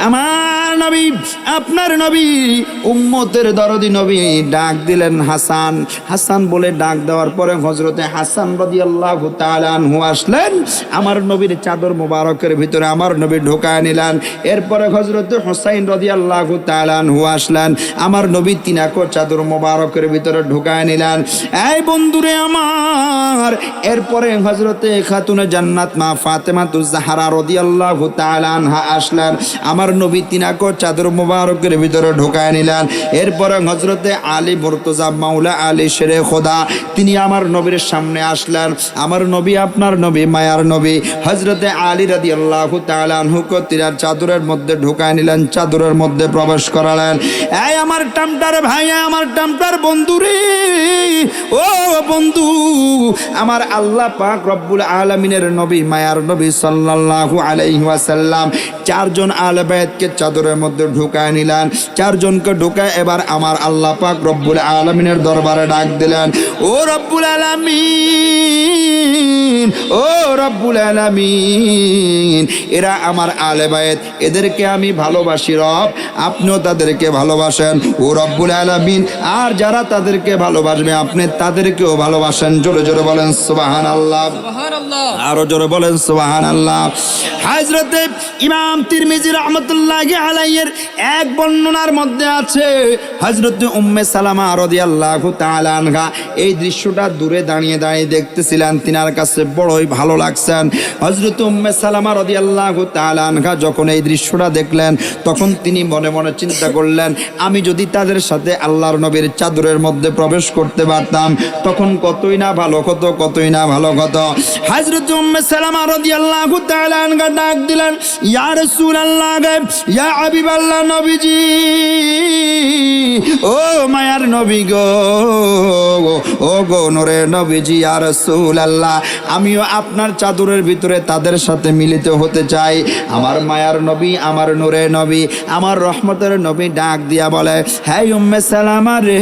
আমার নবী, আপনার নবী, উম্মতের দরদি নবী ডাক দিলেন হাসান। হাসান বলে ডাক দেওয়ার পরে হযরতে হাসান রাদিয়াল্লাহু তাআলা আনহু আসলেন, আমার নবীর চাদর মোবারকের ভিতরে আমার নবী ঢোকায় নিলেন। এরপরে হযরতে হুসাইন রাদিয়াল্লাহু তাআলা আনহু আসলেন, আমার নবী তিনাকো চাদর মোবারকের ভিতরে ঢোকায় নিলেন। এই বন্ধুরে আমার, এরপরে হযরতে খাতুনে জান্নাত মা ফাতেমাতুজ জাহরা রাদিয়াল্লাহু তাআলা আনহা আসলেন, আমার নবী তিনাকো চাদর মোবারকের ভিতরে ঢোকায় নিলেন। এরপরে হযরতে আলী মুর্তজা মাওলা আলী শেরে খোদা তিনি আমার নবীর সামনে আসলেন, আমার নবী, আপনার নবী, মায়ার নবী হযরতে আলী রাদিয়াল্লাহু তাআলা আনহু কো তিনার চাদরের মধ্যে ঢোকায় নিলেন, চাদরের মধ্যে প্রবেশ করালেন। এই আমার টামটার ভাই, আমার টামটার বন্ধু রে, ও বন্ধু, আমার আল্লাহ পাক রব্বুল আলামিনের নবী, মায়ার নবী সাল্লাল্লাহু আলাইহি ওয়াসাল্লাম চারজন আহলে বায়াতকে চাদরের মধ্যে ঢোকায় নিলেন। চারজনকে ঢোকায় এবার আমার আল্লাহ পাক রব্বুল আলামিনের দরবারে ডাক দিলেন, ও রব্বুল আলামিন, ও রব্বুল আলামিন, এরা আমার আহলে বায়াত, এদেরকে আমি ভালোবাসি রব, আপনিও তাদেরকে ভালোবাসেন ও রব্বুল আলামিন। আর যারা তাদেরকে ভালোবাসবে আপনি তাদেরকেও ভালোবাসেন। জোরে জোরে বলেন সুবহানাল্লাহ, সুবহানাল্লাহ, আরো জোরে বলেন সুবহানাল্লাহ। হযরতে ইমাম তিরমিজি রাহমাতুল্লাহি আলাইহির এক বর্ণনার মধ্যে আছে, হযরতে উম্মে সালামা রাদিয়াল্লাহু তাআলা আনহা এই দৃশ্যটা দূরে দাঁড়িয়ে দাঁড়িয়ে দেখতেছিলেন, তিনার কাছে বড়ই ভালো লাগছেন। হযরতে উম্মে সালামা রাদিয়াল্লাহু তাআলা আনহা যখন এই দৃশ্যটা দেখলেন, তখন তিনি মনে মনে চিন্তা করলেন, আমি যদি তাদের সাথে আল্লাহর নবীর চাদরের মধ্যে প্রবেশ করতে পারতাম তখন কতই না ভালো হতো, কতই না ভালো হতো। হযরত উম্মে সালামা রাদিয়াল্লাহু তাআলা আনহা ডাক দিলেন, ইয়া রাসূলুল্লাহ, ইয়া হাবিবাল্লাহ, নবীজি, ও মায়ার নবী গো, ও গো নূরে নবীজি, ইয়া রাসূলুল্লাহ, আমিও আপনার চাদরের ভিতরে তাদের সাথে মিলিত হতে চাই। আমার মায়ার নবী, আমার নূরে নবী, আমার রহমতের নবী ডাক দিয়া বলে, হে উম্মে সালামা রে,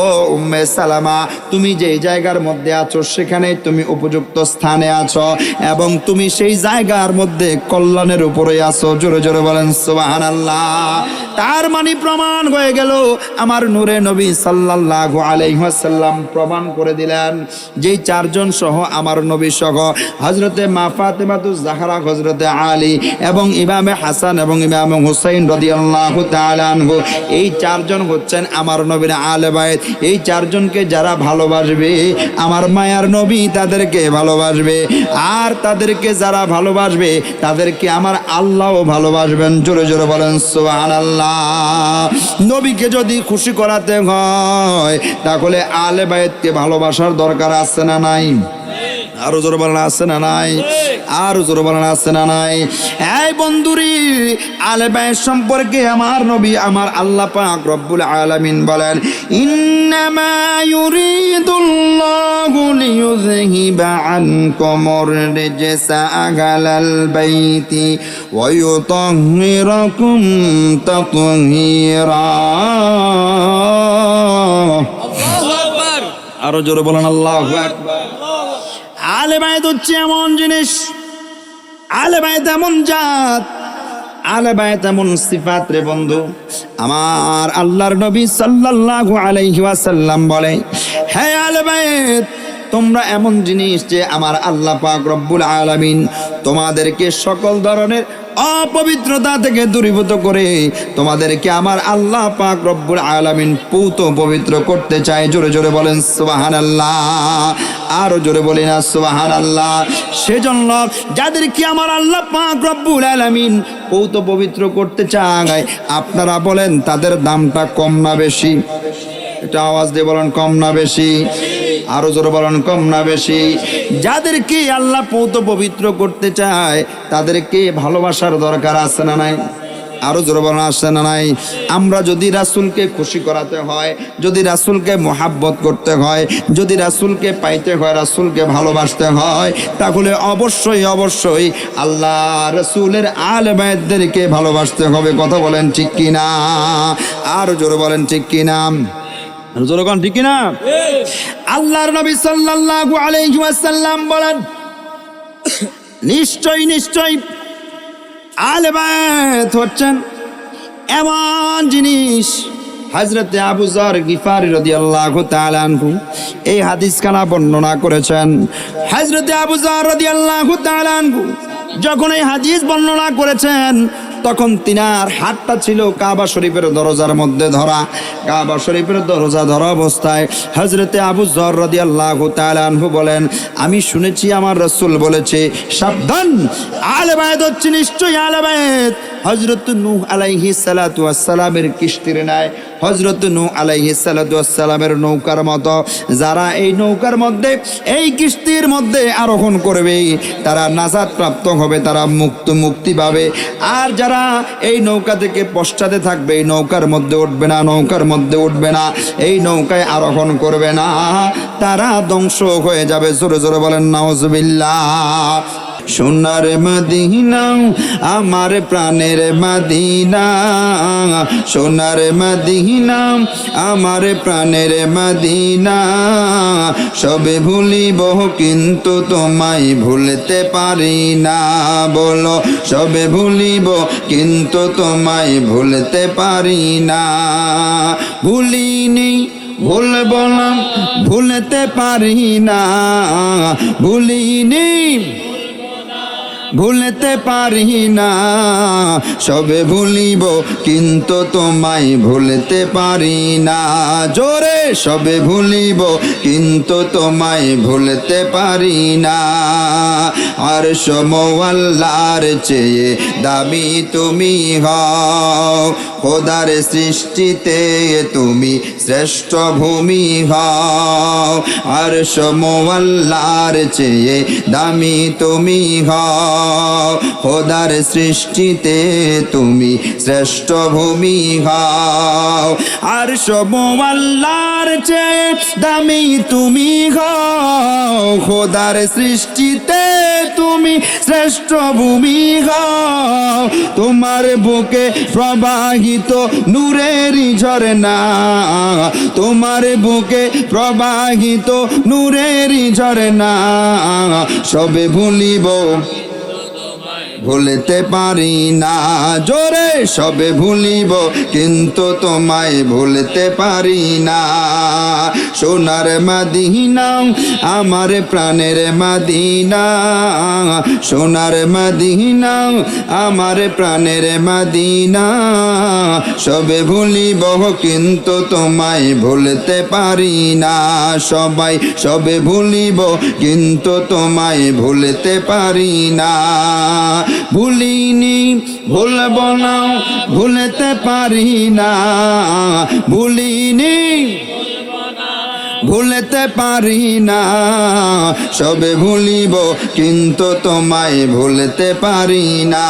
ও উম্মে সালামা, তুমি যেই জায়গার মধ্যে আছো সেখানে তুমি উপযুক্ত স্থানে আছো এবং তুমি সেই জায়গার মধ্যে কল্যাণের উপরে আছো। জোরে জোরে বলেন সুবহানাল্লাহ। তার মানে প্রমাণ হয়ে গেল, আমার নূরে নবী সাল্লাল্লাহু আলাইহি ওয়াসাল্লাম প্রমাণ করে দিলেন, যেই চারজন সহ আমার নবী সহ হযরতে মা ফাতেমাতুজ জাহরা, হযরতে আলী এবং ইমামে হাসান এবং ইমামে হুসাইন রাদিয়াল্লাহু তাআলা আনহু, এই চারজন হচ্ছেন আমার নবীর আহলে বায়াত। এই চারজনকে যারা ভালোবাসবে আমার মায়ার নবী তাদেরকে ভালোবাসবে, আর তাদেরকে যারা ভালোবাসবে তাদেরকে আমার আল্লাহও ভালোবাসবেন। জোরে জোরে বলেন সুবহানাল্লাহ। নবীকে যদি খুশি করাতে হয় তাহলে আহলে বায়াতকে ভালোবাসার দরকার আছে না নাই? আরো জোরে বলেন আছে না নাই? আরো জোরে বলেন আছে না নাই? এই বন্ধুরি, আহলে বায়াত সম্পর্কে আমার নবী, আমার আল্লাহ পাক রব্বুল আলামিন বলেন, ইন্নামা ইউরিদুল্লাহু লিইউযহিবা আনকুমুর রিজসা আহলাল বাইতি ওয়া ইউতাহহিরাকুম তাতহীরা। আল্লাহু আকবার, আরো জোরে বলেন আল্লাহু আকবার। আহলে বায়াত হচ্ছে এমন জিনিস, আহলে বায়াত এমন জাত, আহলে বায়াত এমন সিফাত রে বন্ধু। আমার আল্লাহর নবী সাল্লাল্লাহু আলাইহি ওয়াসাল্লাম বলে, হে আহলে বায়াত, তোমরা এমন জিনিস যে আমার আল্লাহ পাক রব্বুল আলামিন তোমাদেরকে সকল ধরনের অপবিত্রতা থেকে দূরীভূত করে তোমাদেরকে আমার আল্লাহ পাক রব্বুল আলামিন পূত পবিত্র করতে চায়। জোরে জোরে বলেন সুবহানাল্লাহ, আরো জোরে বলেন না সুবহানাল্লাহ। সেজন্য যাদেরকে আমার আল্লাহ পাক রব্বুল আলামিন পূত পবিত্র করতে চায়, আপনারা বলেন তাদের দামটা কম না বেশি? এটা আওয়াজ দিয়ে বলেন, কম না বেশি? আরো জোরে বলেন, কম না বেশি? যাদেরকে আল্লাহ পৌত পবিত্র করতে চায় তাদেরকে ভালোবাসার দরকার আছে না নাই? আরো জোরে বলেন আছে না নাই? আমরা যদি রাসূলকে খুশি করাতে হয়, যদি রাসূলকে মোহাব্বত করতে হয়, যদি রাসূলকে পাইতে হয়, রাসূলকে ভালোবাসতে হয়, তাহলে অবশ্যই অবশ্যই আল্লাহ রাসূলের আহলে বায়াতদেরকে ভালোবাসতে হবে। কথা বলেন ঠিক কিনা? আরো জোরে বলেন ঠিক কিনা? জোরগান ঠিক না? আল্লাহর নবী সাল্লাল্লাহু আলাইহি ওয়াসাল্লাম বলেন, নিশ্চয় নিশ্চয় আহলে বায়াত হচ্ছেন এমন জিনিস। হযরতে আবু যর গিফারি রাদিয়াল্লাহু তাআলা আনহু এই হাদিস খানা বর্ণনা করেছেন। হযরতে আবু যর রাদিয়াল্লাহু তাআলা আনহু যখন এই হাদিস বর্ণনা করেছেন তখন তিনার হাতটা ছিল কাবা শরীফের দরজার মধ্যে ধরা। কাবা শরীফের দরজা ধরা অবস্থায় হযরতে আবু যর রাদিয়াল্লাহু তাআলা আনহু বলেন, আমি শুনেছি আমার রাসূল বলেছে, সাবধান, আহলে বায়াত হচ্ছে নিশ্চয়ই আহলে বায়াত হযরত নূহ আলাইহিস সালাতু ওয়াস সালামের কিস্তির ন্যায়, হযরত নূহ আলাইহিস সালাতু ওয়াস সালামের নৌকার মতো যারা এই নৌকার মধ্যে এই কিস্তির মধ্যে আরোহণ করবে তারা নাজাত প্রাপ্ত হবে, তারা মুক্তি পাবে। আর যারা এই নৌকা থেকে পশ্চাতে থাকবে, এই নৌকার মধ্যে উঠবে না, নৌকার মধ্যে উঠবে না, এই নৌকায় আরোহণ করবে না, তারা ধ্বংস হয়ে যাবে। জোরে জোরে বলেন নাউজুবিল্লাহ। সোনার মদিনা আমার প্রাণের মদিনা, সোনার মদিনা আমার প্রাণের মদিনা, সবে ভুলিব কিন্তু তোমায় ভুলতে পারি না। বলো সবে ভুলিব কিন্তু তোমায় ভুলতে পারি না। ভুলিনি ভুলব না, ভুলতে পারি না, ভুলিনি ভুলতে পারি না, সবে ভুলিব কিন্তু তোমায় ভুলতে পারি না। জোরে সবে ভুলিব কিন্তু তোমায় ভুলতে পারি না। আর সমওয়াল্লার চেয়ে দামি তুমি হও, খোদার সৃষ্টিতে তুমি শ্রেষ্ঠ ভূমি হও। আর সমওয়াল্লার চেয়ে দামি তুমি হও, খোদার সৃষ্টিতে তুমি শ্রেষ্ঠ ভূমি হও। আর সমওয়াল্লার চেয়ে দামি তুমি হও, খোদার সৃষ্টিতে তুমি শ্রেষ্ঠ ভূমি হও। তোমার বুকে প্রবাহিত নূরের ঝরনা, তোমার বুকে প্রবাহিত নূরের ঝরনা, সবে ভুলিব ভুলতে পারি না। জোরে সবে ভুলিব কিন্তু তোমায় ভুলতে পারি না। সোনার মদিনা আমার প্রাণের মদিনা, সোনার মদিনা আমার প্রাণের মদিনা, সবে ভুলিব কিন্তু তোমায় ভুলতে পারি না। সবাই সবে ভুলিব কিন্তু তোমায় ভুলতে পারি না। ভুলিনি ভুলব না, ভুলতে পারি না, ভুলিনি ভুলতে পারি না, সবে ভুলিব কিন্তু তোমায় ভুলতে পারি না।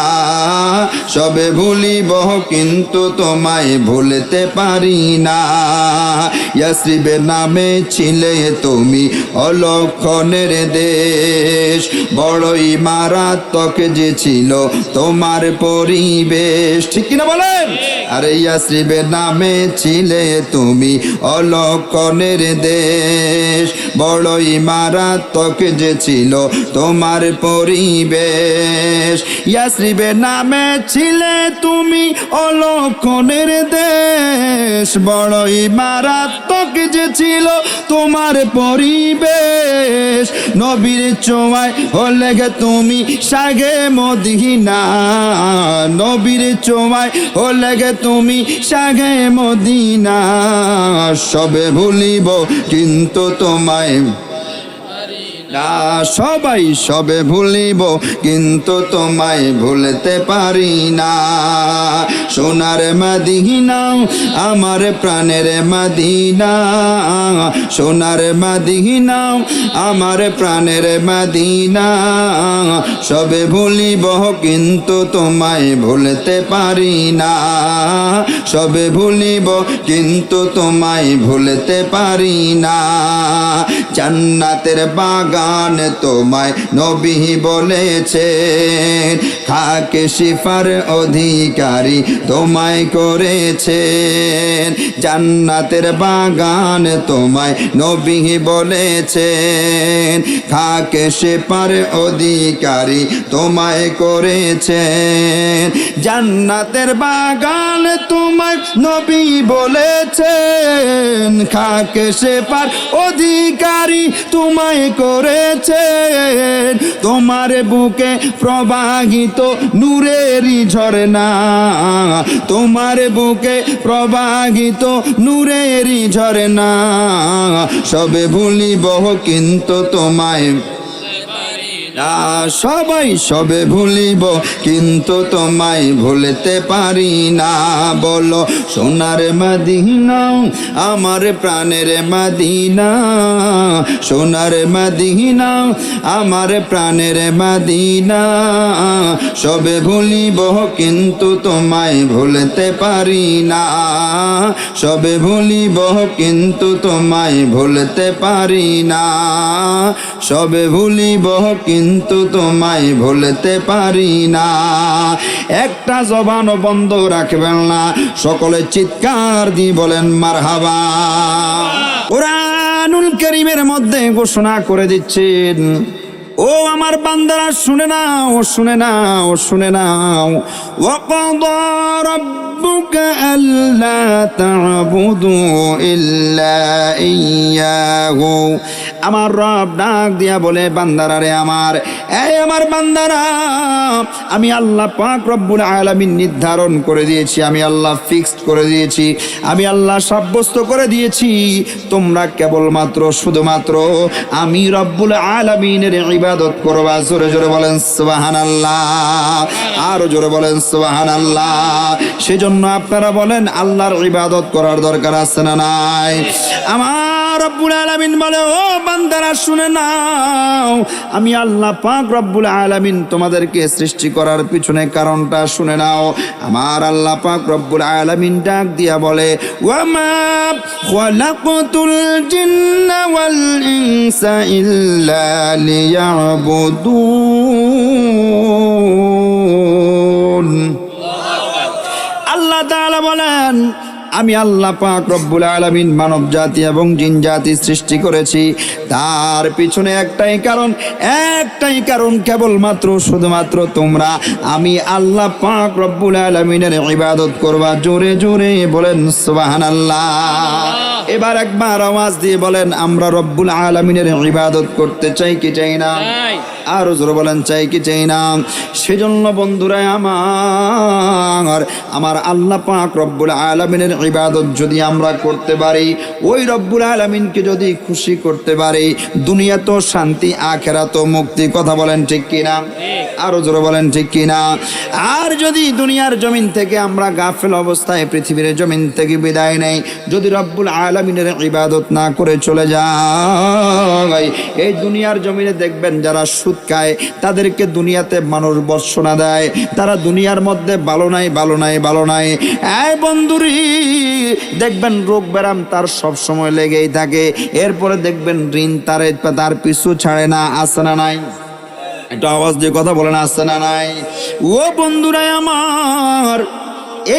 সবে ভুলিব কিন্তু তোমায় ভুলতে পারি না। ইয়াসরিবের নামে ছিলে তুমি অলক্ষণের দেশ, বড়ই মারাত্মক যে ছিল তোমার পরিবেশ। ঠিক কিনা বলেন? আরে ইয়াসরিবের নামে ছিলে তুমি অলক্ষণের দেশ, বড়ই মারাত্মক যে ছিল তোমার পরিবেশ। ইয়াসরিবের নামে ছিলে তুমি অলক্ষণের দেশ, বড়ই মারাত্মক যে ছিল তোমার পরিবেশ। নবীর ছোঁয়ায় হলে গে তুমি সাগে মদিনা, নবীর ছোঁয়ায় হলে গে তুমি সাগে মদিনা, সবে ভুলিব কিন্তু তোমায় না। সবাই সবে ভুলিব কিন্তু তোমায় ভুলতে পারি না। সোনার মদিনা আমার প্রাণের মদিনা, সোনার মদিনা আমার প্রাণের মদিনা, সবে ভুলিব কিন্তু তোমায় ভুলতে পারি না। সবে ভুলিব কিন্তু তোমায় ভুলতে পারি না। জান্নাতের বাগান বাগান তোমায় নবী বলেছেন, খাকে শিফার অধিকারী তোমায় করেছেন, জান্নাতের বাগান তোমায় নবী বলেছেন, খাকে শিফার অধিকারী তোমায় করেছেন, জান্নাতের বাগান তোমায় নবী বলেছেন, খাকে শিফার অধিকারী তোমায় করেছেন, তোমার বুকে প্রবাহিত নূরেরই ঝরনা, তোমার বুকে প্রবাহিত নূরেরই ঝরনা, সবে ভুলিব কিন্তু তোমায় সবাই সবে ভুলিব কিন্তু তোমায় ভুলতে পারি না। বলো সোনার মদিনা আমার প্রাণের মদিনা, সোনার মদিনা আমার প্রাণের মদিনা, সবে ভুলিব কিন্তু তোমায় ভুলতে পারি না, সবে ভুলিব কিন্তু তোমায় ভুলতে পারি না, সবে ভুলিব কিন্তু তোমায় ভুলতে পারি না। একটা জবানও বন্ধ রাখবেন না, সকলে চিৎকার দিয়ে বলেন মারহাবা। কুরআনুল কারীমের মধ্যে ঘোষণা করে দিচ্ছেন, ও আমার বান্দারা শুনে নাও, শুনে নাও, শুনে নাও। ওয়াকাদা রাব্বুকা আল্লা তা'বুদু ইল্লা ইয়্যাহু, আমার রব ডাক দিয়া বলে বান্দারা রে আমার, এই আমার বান্দারা, আমি আল্লাহ পাক রব্বুল আলামিন নির্ধারণ করে দিয়েছি, আমি আল্লাহ ফিক্সড করে দিয়েছি, আমি আল্লাহ সাব্যস্ত করে দিয়েছি, তোমরা কেবলমাত্র শুধুমাত্র আমি রব্বুল আলামিনের ইবাদত করবা। জোরে জোরে বলেন সুবহানাল্লাহ, আরো জোরে বলেন সুবহানাল্লাহ। সেজন্য আপনারা বলেন আল্লাহর ইবাদত করার দরকার আছে না নাই? আমার রব্বুল আলামিন বলে, ও বান্দারা শুনে নাও, আমি আল্লাহ পাক রব্বুল আলামিন তোমাদেরকে সৃষ্টি করার পিছনে কারণটা শুনে নাও। আমার আল্লাহ পাক রব্বুল আলামিন ডাক দিয়া বলে, ওয়ামা খালাকতুল জিন্না ওয়াল ইনসা ইল্লা লিয়াবুদুন। আল্লাহ তাআলা বলেন, আমি আল্লাহ পাক রব্বুল আলামিন মানব জাতি এবং জিন জাতি সৃষ্টি করেছি, তার পিছনে একটাই কারণ, একটাই কারণ, কেবলমাত্র শুধুমাত্র তোমরা আমি আল্লাহ পাক রব্বুল আলামিনের ইবাদত করবা। জোরে জোরে বলেন সুবহানাল্লাহ। এবার একবার আওয়াজ দিয়ে বলেন, আমরা রব্বুল আলামিনের ইবাদত করতে চাই কি চাই না? আরো জোরে বলেন, চাই কি চাই না? সেজন্য বন্ধুরা আমার, আমার আল্লাহ পাক রব্বুল আলামিনের ইবাদত যদি আমরা করতে পারি, ওই রব্বুল আলামিনকে যদি খুশি করতে পারি, দুনিয়া তো শান্তি, আখিরাত মুক্তি। কথা বলেন ঠিক কিনা? আরো জোরে বলেন ঠিক কিনা? আর যদি দুনিয়ার জমিন থেকে আমরা গাফেল অবস্থায় পৃথিবীর জমিন থেকে বিদায় নেই, যদি রব্বুল আলামিনের ইবাদত না করে চলে যায়, এই দুনিয়ার জমিনে দেখবেন যারা সুদ খায় তাদেরকে দুনিয়াতে মানুষ বর্ষনা দেয়, তারা দুনিয়ার মধ্যে ভালো নাই, ভালো নাই, ভালো নাই। এই বন্ধুরি দেখবেন রোগ ব্যারাম তার সব সময় লেগেই থাকে, এরপরে দেখবেন ঋণ তার পিছু ছাড়ে না। আছে না নাই? একটু আওয়াজ দিয়ে কথা বলেন, আছে না নাই? ও বন্ধুরাই আমার,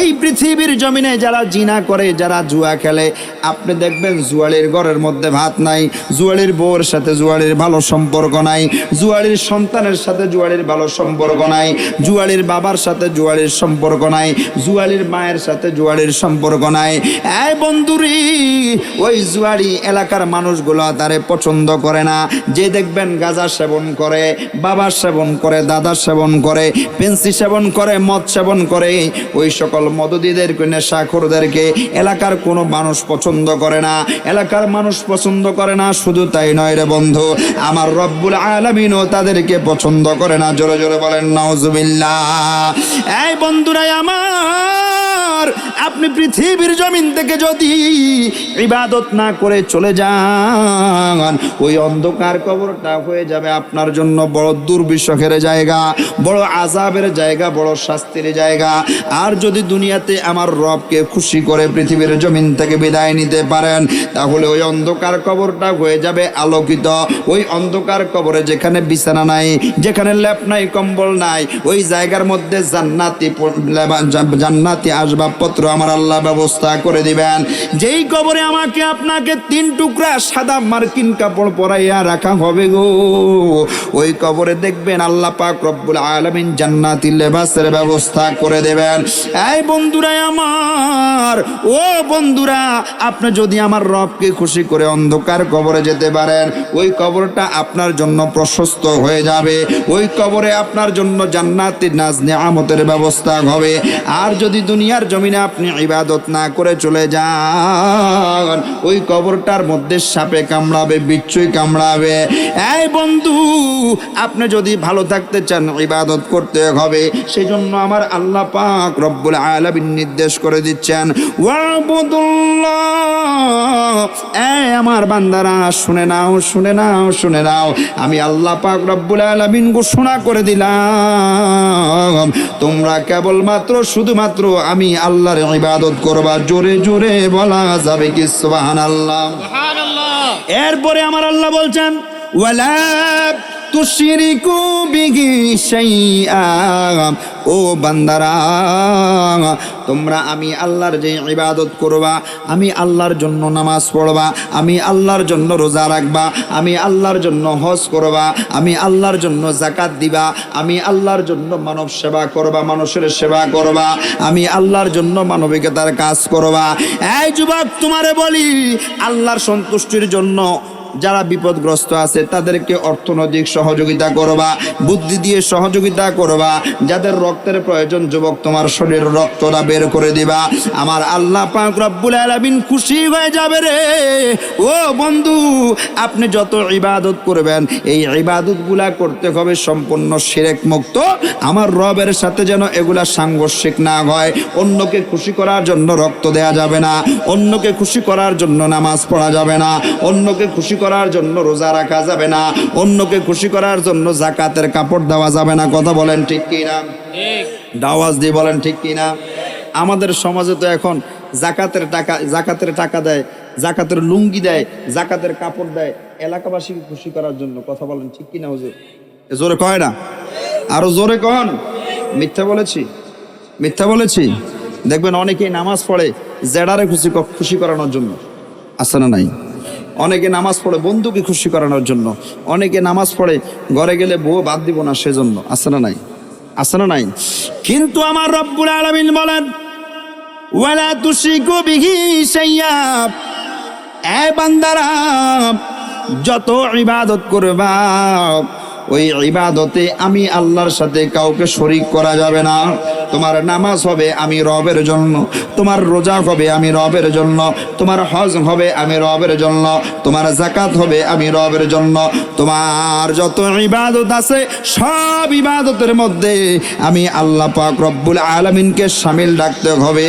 এই পৃথিবীর জমিনে যারা জিনা করে, যারা জুয়া খেলে, আপনি দেখবেন জুয়ালির ঘরের মধ্যে ভাত নাই, জুয়ালির বউয়ের সাথে জুয়ালির ভালো সম্পর্ক নাই, জুয়ালির সন্তানের সাথে জুয়ালির ভালো সম্পর্ক নাই, জুয়ালির বাবার সাথে জুয়ালির সম্পর্ক নাই, জুয়ালির মায়ের সাথে জুয়ালির সম্পর্ক নাই। এই বন্ধুরি, ওই জুয়ারি এলাকার মানুষগুলো তারে পছন্দ করে না। যে দেখবেন গাঁজা সেবন করে, বাবা সেবন করে, দাদা সেবন করে, পেন্সি সেবন করে, মদ সেবন করে, ওই সকল মদদীদেরকে, নেশাখোরদেরকে এলাকার কোনো মানুষ পছন্দ করে না, এলাকার মানুষ পছন্দ করে না। শুধু তাই নয় রে বন্ধু, আমার রব্বুল আলামিনও তাদেরকে পছন্দ করে না। জোরে জোরে বলেন নাউজুবিল্লাহ। এই বন্ধুরাই আমার, আপনি পৃথিবীর জমিন থেকে যদি ইবাদত না করে চলে যান, ওই অন্ধকার কবরটা হয়ে যাবে আপনার জন্য বড় দুর্বিষহের জায়গা, বড় আযাবের জায়গা, বড় শাস্তির জায়গা। আর যদি দুনিয়াতে আমার রবকে খুশি করে পৃথিবীর জমিন থেকে বিদায় নিতে পারেন, তাহলে ওই অন্ধকার কবরটা হয়ে যাবে আলোকিত। ওই অন্ধকার কবরে যেখানে বিছানা নাই, যেখানে লেপ নাই, কম্বল নাই, ওই জায়গার মধ্যে জান্নাতি আসবাবপত্র আমার আল্লাহ ব্যবস্থা করে দিবেন। যেই কবরে আমাকে আপনাকে 3 টুকরা সাদা মার্কিন কাপড় পরাইয়া রাখা হবে গো, ওই কবরে দেখবেন আল্লাহ পাক রব্বুল আলামিন জান্নাতি লেবাসের ব্যবস্থা করে দেবেন। এই বন্ধুরা আমার, ও বন্ধুরা, আপনি যদি আমার রবকে খুশি করে অন্ধকার কবরে যেতে পারেন, ওই কবরটা আপনার জন্য প্রশস্ত হয়ে যাবে। ওই কবরে আপনার জন্য জান্নাতের নাজ নিয়ামতের ব্যবস্থা হবে। আর যদি দুনিয়ার জমিনে আপনি ইবাদত না করে চলে যান, ওই কবরটার মধ্যে সাপে কামড়াবে, বিচ্ছুই কামড়াবে। এই বন্ধু, আপনি যদি ভালো থাকতে চান ইবাদত করতে হবে। সেই জন্য আমার আল্লাহ পাক রব্বুল আলামিন নির্দেশ করে দিচ্ছেন, ওয়াবুদুল্লাহ। এই আমার বান্দারা, শুনে নাও, শুনে নাও, শুনে নাও। আমি আল্লাহ পাক রব্বুল আলামিন ঘোষণা করে দিলাম, তোমরা কেবলমাত্র শুধুমাত্র আমি আল্লাহর ইবাদত করবা। জোরে জোরে বলা যাবে কি সুবহানাল্লাহ? এরপরে আমার আল্লাহ বলছেন, ওয়ালা তুশরিকু বিহি শাইআ। ও বান্দারা, তোমরা আমি আল্লাহর যে ইবাদত করবা, আমি আল্লাহর জন্য নামাজ পড়বা, আমি আল্লাহর জন্য রোজা রাখবা, আমি আল্লাহর জন্য হজ করবা, আমি আল্লাহর জন্য যাকাত দিবা, আমি আল্লাহর জন্য মানব সেবা করবা, মানুষের সেবা করবা, আমি আল্লাহর জন্য মানবিকতার কাজ করবা। এই যুবক, তোমারে বলি, আল্লাহর সন্তুষ্টির জন্য যারা বিপদগ্রস্ত আছে তাদেরকে অর্থনৈতিক সহযোগিতা করবা, বুদ্ধি দিয়ে সহযোগিতা করবা। যাদের রক্তের প্রয়োজন, যুবক, তোমার শরীরের রক্তটা বের করে দিবা। আমার আল্লাহ পাক রব্বুল আলামিন খুশি হয়ে যাবে রে। ও বন্ধু, আপনি যত ইবাদত করবেন, এই ইবাদতগুলা করতে হবে সম্পূর্ণ শিরক মুক্ত। আমার রবের সাথে যেন এগুলা সাংঘর্ষিক না হয়। অন্যকে খুশি করার জন্য রক্ত দেয়া যাবে না, অন্যকে খুশি করার জন্য নামাজ পড়া যাবে না, অন্যকে খুশি করার জন্য রোজা রাখা যাবে না, অন্যকে খুশি করার জন্য যাকাতের কাপড় দেওয়া যাবে না। কথা বলেন ঠিক কিনা? দাওয়াজ দিয়ে বলেন ঠিক কিনা? আমাদের সমাজে তো এখন জাকাতের টাকা দেয়, জাকাতের লুঙ্গি দেয়, জাকাতের কাপড় দেয় এলাকাবাসীকে খুশি করার জন্য। কথা বলেন ঠিক কিনা হুজুর? জোরে কয় না? আরো জোরে কন। মিথ্যা বলেছি? মিথ্যা বলেছি? দেখবেন অনেকেই নামাজ পড়ে জেডারে খুশি করানোর জন্য, আছে না নাই? অনেকে নামাজ পড়ে বন্ধুকে খুশি করানোর জন্য, অনেকে নামাজ পড়ে ঘরে গেলে বউ বাদ দিব না সেজন্য, আছে না নাই? আছে না নাই? কিন্তু আমার রব্বুল আলামিন বলেন, ওয়ালা তুশরিকু বিহি শাইআ। এ বান্দারা, যত ইবাদত করবা, ওই ইবাদতে আমি আল্লাহর সাথে কাউকে শরীক করা যাবে না। তোমার নামাজ হবে আমি রবের জন্য, তোমার রোজা হবে আমি রবের জন্য, তোমার হজ হবে আমি রবের জন্য, তোমার যাকাত হবে আমি রবের জন্য। তোমার যত ইবাদত আছে সব ইবাদতের মধ্যে আমি আল্লাহ পাক রব্বুল আলামিনকে শামিল রাখতে হবে।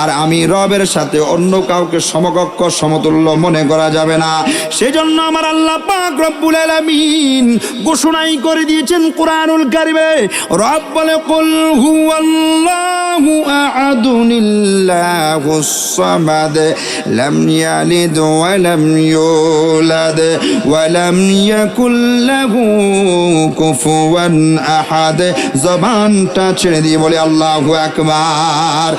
আর আমি রবের সাথে অন্য কাউকে সমকক্ষ সমতুল্য মনে করা যাবে না। সেজন্য আমার আল্লাহ পাক রব্বুল আলামিন ঘোষণাই করে দিয়েছেন কুরআনুল কারীমে। রব বলে, কুল হুয়াল্লাহু আহাদুল্লাহুস সামাদ লাম ইয়ালিদ ওয়া লাম ইউলাদ ওয়া লাম ইয়াকুল লাহু কুফুয়ান আহাদ। জবানটা ছেড়ে দিয়ে বলে আল্লাহু আকবার।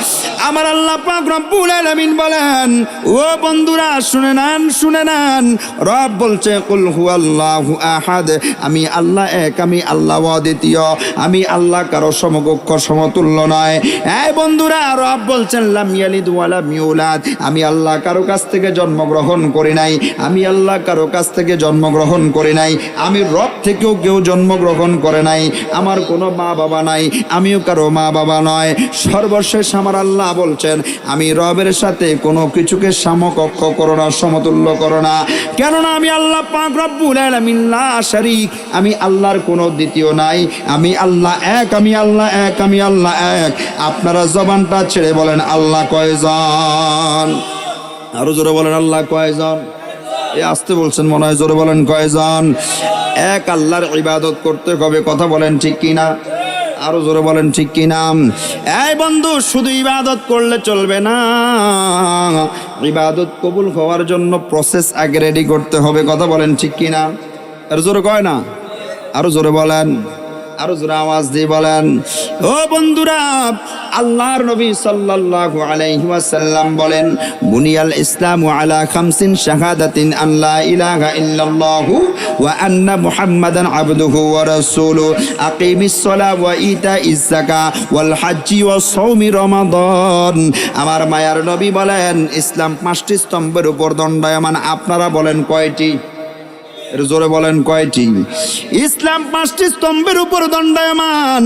আমার আল্লাহ পাক রব্বুল আলামিন বলেন, ও বন্ধুরা শুনে নেন, শুনে নেন। রব বলছে, কুল হুয়াল্লাহু আহাদ, আমি আল্লাহ এক, আমি আল্লাহ অদ্বিতীয়, আমি আল্লাহ কারো সমকক্ষ সমতুল্য নয়। এই বন্ধুরা, রব বলছেন, লাম ইয়ালিদ ওয়া লাম ইউলাদ, আমি আল্লাহ কারো কাছ থেকে জন্মগ্রহণ করি নাই, আমি আল্লাহ কারো কাছ থেকে জন্মগ্রহণ করি নাই, আমি রব থেকেও কেউ জন্মগ্রহণ করে নাই, আমার কোনো মা বাবা নাই, আমিও কারো মা বাবা নয়। সর্বশেষ আমার আল্লাহ আল্লাহ বলছেন, আমি রবের সাথে কোনো কিছুকে সমকক্ষ করো না, সমতুল্য করো না। কেননা আমি আল্লাহ পাক রব্বুল আলামিন লা শারীক, আমি আল্লাহর কোনো দ্বিতীয় নাই। আমি আল্লাহ এক, আমি আল্লাহ এক, আমি আল্লাহ এক। আপনারা জবানটা ছেড়ে বলেন আল্লাহ কয়জন? আরো জোরে বলেন আল্লাহ কয়জন? এই আসতে বলছেন মনে হয়, জোরে বলেন কয়জন? এক আল্লাহর ইবাদত করতে হবে, কথা বলেন ঠিক কিনা? আরো জোরে বলেন ঠিক কিনা? এই বন্ধু, শুধু ইবাদত করলে চলবে না, ইবাদত কবুল হওয়ার জন্য প্রসেস আগে রেডি করতে হবে, কথা বলেন ঠিক কিনা? আর জোরে কয় না? আরো জোরে বলেন, আরো জোরে আওয়াজ দিয়ে বলেন। ও বন্ধুরা, আল্লাহর নবী সাল্লাল্লাহু আলাইহি ওয়াসাল্লাম বলেন, বুনিয়াল ইসলামু আলা খামসিন শাহাদাতিন আল্লা ইলাহা ইল্লাল্লাহু ওয়া আন্না মুহাম্মাদান আবদুহু ওয়া রাসূলুহু আকিমিস সালাহ ওয়া ইতাইজ যাকাত ওয়াল হজ্জি ওয়াস সাওমি রমাদান। আমার মায়ার নবী বলেন, ইসলাম 5টি স্তম্ভের উপর দণ্ডায়মান। আপনারা বলেন কয়টি? জোরে বলেন কয়টি? ইসলাম 5টি স্তম্ভের উপর দণ্ডায়মান।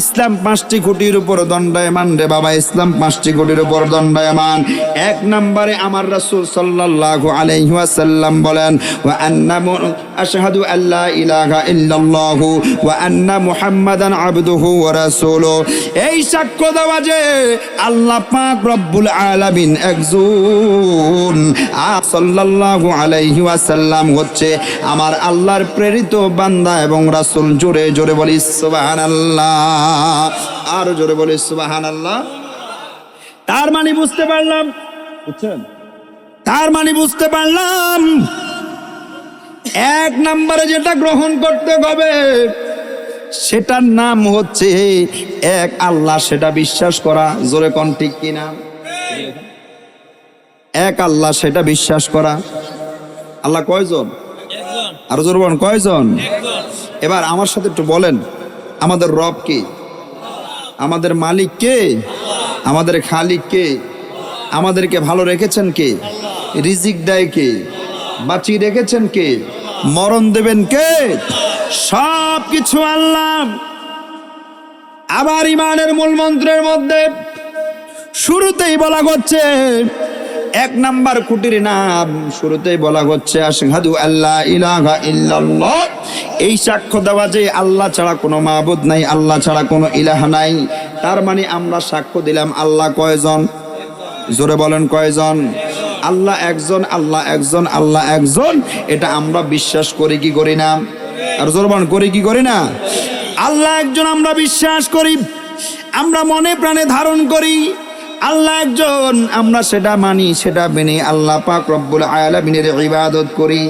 ইসলাম 5টি খুঁটির উপর দণ্ডায়মান রে বাবা, ইসলাম 5টি খুঁটির উপর দণ্ডায়মান। 1 নম্বরে আমার রাসূল সাল্লাল্লাহু আলাইহি ওয়াসাল্লাম বলেন, ওয়া আন্না আশহাদু আল্লা ইলাহা ইল্লাল্লাহু ওয়া আন্না মুহাম্মাদান আবদুহু ওয়া রাসূলুহু। এই সাক্ষ্য দেওয়া যে আল্লাহ পাক রব্বুল আলামিন একজন, সাল্লাল্লাহু আলাইহি ওয়াসাল্লাম হচ্ছে আমার আল্লাহর প্রেরিত বান্দা এবং রাসূল। জোরে জোরে বলি সুবহানাল্লাহ, আর জোরে বলি সুবহানাল্লাহ। তার মানে বুঝতে পারলাম, বুঝছেন? তার মানে বুঝতে পারলাম 1 নম্বরে যেটা গ্রহণ করতে হবে সেটার নাম হচ্ছে এক আল্লাহ, সেটা বিশ্বাস করা। জোরে কোন ঠিক কিনা? এক আল্লাহ, সেটা বিশ্বাস করা। আল্লাহ কয়জন? আর জোরে বলেন কয়জন? এবার আমার সাথে একটু বলেন, আমাদের রব কে? আমাদের মালিক কে? আমাদের খালিক কে? আমাদেরকে ভালো রেখেছেন কে? রিজিক দেয় কে? বাঁচিয়ে রেখেছেন কে? মরণ দেবেন কে? সব কিছু আল্লাহ। আবার ইমানের মূল মন্ত্রের মধ্যে শুরুতেই বলা হচ্ছে, 1 নাম্বার খুঁটির নাম শুরুতেই বলা হচ্ছে আশহাদু আল্লা ইলাহা ইল্লাল্লাহ। এই সাক্ষ্য দেওয়া যে আল্লাহ ছাড়া কোনো মাবুদ নাই, আল্লাহ ছাড়া কোনো ইলাহ নাই। তার মানে আমরা সাক্ষ্য দিলাম আল্লাহ কয়জন? জোরে বলেন কয়জন? আল্লাহ একজন, আল্লাহ একজন, আল্লাহ একজন। এটা আমরা বিশ্বাস করি কি করি না? আর জোরে বলেন করি কি করি না? আল্লাহ একজন আমরা বিশ্বাস করি, আমরা মনে প্রাণে ধারণ করি। আল্লাহ একজন, আমরা সেটা মানি, সেটা মেনে আল্লাহ পাক রব্বুল আলামিনের ইবাদত করি।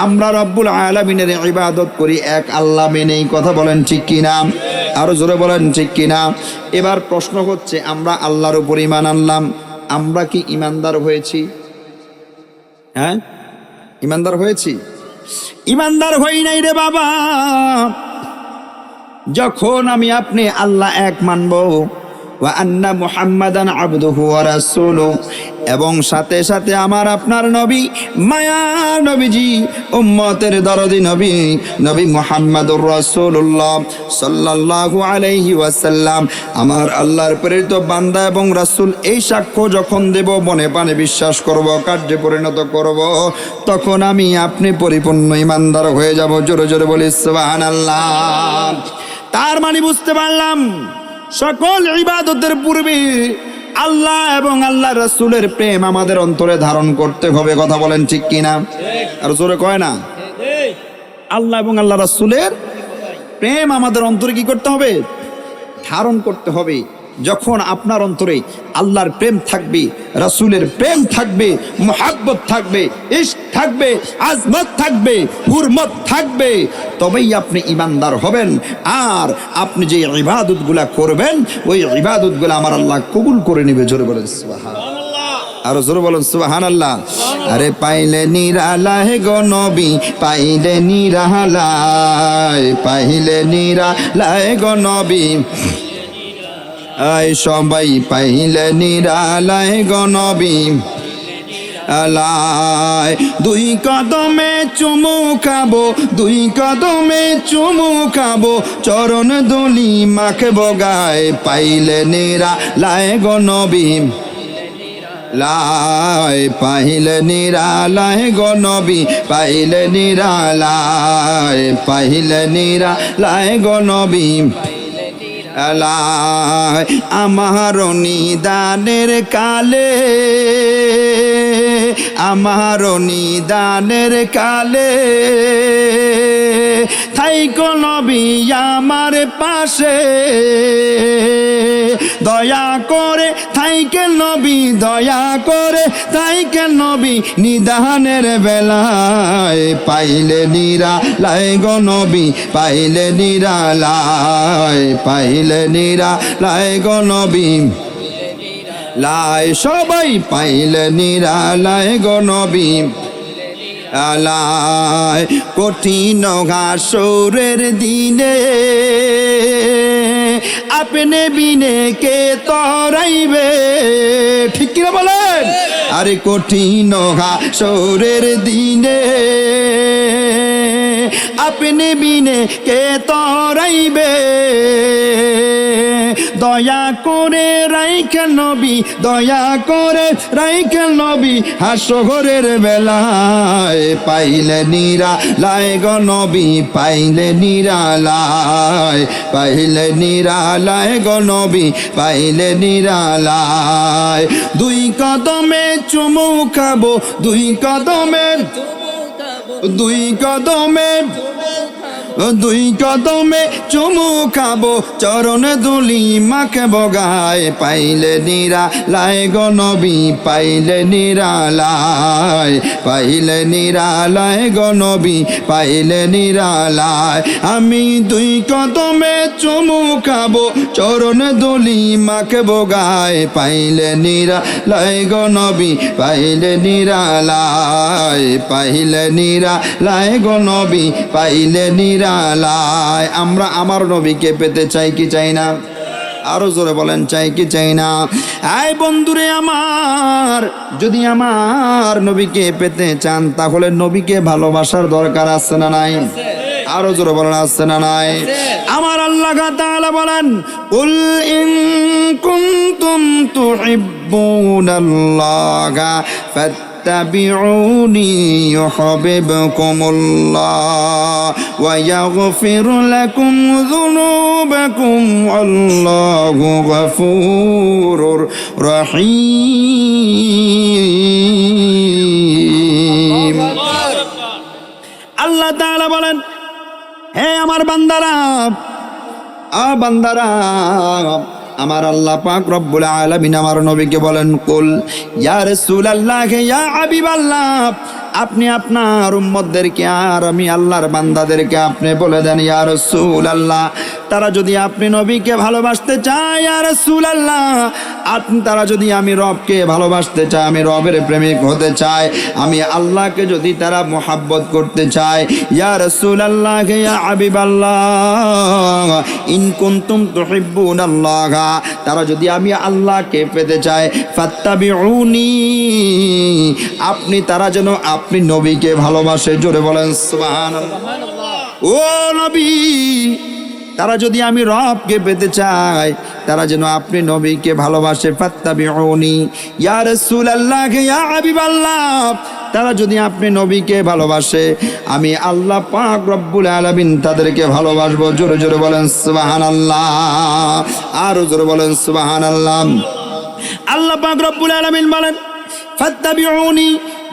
আমরা রব্বুল আলামিনের ইবাদত করি এক আল্লাহ মেনেই, কথা বলেন ঠিক কিনা? আরো জোরে বলেন ঠিক কিনা? এবার প্রশ্ন হচ্ছে, আমরা আল্লাহর উপর ঈমান আনলাম, আমরা কি ঈমানদার হয়েছি? হ্যাঁ, ঈমানদার হয়েছি? ঈমানদার হই নাই রে বাবা। যখন আমি আপনি আল্লাহ এক মানব, ওয়া আন্না মুহাম্মাদান আবদুহু ওয়া রাসূলুহু, এবং সাথে সাথে আমার আপনার নবী, মায়া নবীজি, উম্মতের দরদি নবী, নবী মুহাম্মাদুর রাসূলুল্লাহ সাল্লাল্লাহু আলাইহি ওয়াসাল্লাম আমার আল্লাহর প্রেরিত বান্দা এবং রাসূল, এই সাক্ষ্য যখন দেব, মনে প্রাণে বিশ্বাস করব, কার্যে পরিণত করব, তখন আমি আপনি পরিপূর্ণ ঈমানদার হয়ে যাব। জোরে জোরে বলি সুবহানাল্লাহ। তার মানে বুঝতে পারলাম সকল ইবাদতের পূর্বে আল্লাহ এবং আল্লাহ রাসূলের প্রেম আমাদের অন্তরে ধারণ করতে হবে, কথা বলেন ঠিক কিনা? আর জোরে কয় না? আল্লাহ এবং আল্লাহ রাসূলের প্রেম আমাদের অন্তরে কি করতে হবে? ধারণ করতে হবে। যখন আপনার অন্তরে আল্লাহর প্রেম থাকবে, রাসূলের প্রেম থাকবে, মুহাব্বত থাকবে, ইশক থাকবে, আজমত থাকবে, হুরমত থাকবে, তবেই আপনি ঈমানদার হবেন। আর আপনি যে ইবাদতগুলা করবেন, ওই ইবাদতগুলা আমার আল্লাহ কবুল করে নেবে। জোরে বলেন সুবহানাল্লাহ। আরো জোরে বলেন সুবহানাল্লাহ। আরে পাইলে নিরালায় গো নবী, পাইলে নিরালায়, পাইলে নিরালায় গো নবী, আয় সবাই পাইলে নিরালায় গো নবী, আলাই দুই কদমে চুমু খাবো, দুই কদমে চুমু খাবো, চরণ দুলি মাখবো গায়ে, পাইলে নিরা লাই গো নবী লাই, পাইলে নিরালায় গো নবী, পাইলে নিরালায়, পাইলে নিরালায় গো নবী আলাই। আমার নিদানের কালে, আমার নিদানের কালে থাইকো নবী আমার পাশে, দয়া করে থাইকে নবী, দয়া করে থাইকে নবী নিদানের বেলায়, পাইলে নিরালায় গো নবী, পাইলে নিরালায়, পাইলে নিরালায় গো নবী লাই, সবাই পাইলে নিরালায় গো নবী আলাই। কঠিন হাসরের দিনে আপনি বিনে কে তরাইবে, ঠিক কিনা বলেন? আরে কঠিন হাসরের দিনে আপনি বিনে কে তরাইবে, দয়া করে রাইখেন নবী, দয়া করে রাইখেন নবী হাসরের বেলায়, পাইলে নিরালায় গো নবী, পাইলে নিরালায়, পাইলে নিরালায় গো নবী, পাইলে নিরালায়। দুই কদমে চুমু খাবো, দুই কদমে, দুই কদমে, দুই কদমে চুমু খাবো, চরণ দুলি মাখবো গায়ে, পাইলে নিরালায় গো নবী, পাইলে নিরালায়, পাইলে নিরালায় গো নবী, পাইলে নিরালায়। আমি দুই কদমে চুমু খাবো, চরণ দুলি মাখবো গায়ে, পাইলে নিরালায় গো নবী, পাইলে নিরালায়, পাইলে নিরালায় গো নবী, পাইলে নিরালায়। আমরা আমার নবীকে পেতে চাই কি চাই না? আরো জোরে বলেন, চাই কি চাই না? এই বন্ধুরে আমার, যদি আমার নবীকে পেতে চান তাহলে নবীকে ভালোবাসার দরকার আছে না নাই? আরো জোরে বলেন, আছে না নাই? আমার আল্লাহ তাআলা বলেন, কুল ইন কুনতুম তুহিব্বুনাল্লাহা فاتبعوني يحببكم الله ويغفر لكم ذنوبكم والله غفور رحيم। আল্লাহ তাআলা বলেন, হে আমার বান্দারা, বান্দারা, আমার আল্লাহ পাক রব্বুল আলামিন আমার নবীকে বলেন, কুল ইয়া রাসূলুল্লাহ ইয়া হাবিবাল্লাহ, আপনি আপনার উম্মতদেরকে আর আমি আল্লাহর বান্দাদেরকে আপনি বলে দেন, ইয়া রাসূলুল্লাহ, তারা যদি আপনি নবীকে ভালোবাসতে চায়, ইয়া রাসূলুল্লাহ, আপনি তারা যদি আমি রবকে ভালোবাসতে চায়, আমি রবের প্রেমিক হতে চায়, আমি আল্লাহকে যদি তারা মোহাব্বত করতে চায়, ইয়া রাসূলুল্লাহ ইয়া হাবিবাল্লাহ, ইন কুনতুম তুহিব্বুনাল্লাহ, তারা যদি আমি আল্লাহকে পেতে চায়, ফাত্তাবিউনি, আপনি তারা যেন আপনি নবীকে ভালোবাসে। জোরে বলেন সুবহানাল্লাহ। ও নবী, তারা যদি আমি রবকে পেতে চায়, তারা যেন আপনি নবীকে ভালোবাসে। ফাত্তাবিউনি ইয়া রাসূলুল্লাহ ইয়া হাবিবাল্লাহ, তারা যদি আপনি নবীকে ভালোবাসে, আমি আল্লাহ পাক রব্বুল আলামিন তাদেরকে ভালোবাসবো। জোরে জোরে বলেন সুবহানাল্লাহ, আরো জোরে বলেন সুবহানাল্লাহ। আল্লাহ পাক রব্বুল আলামিন বলেন, ফাত্তাবিউনি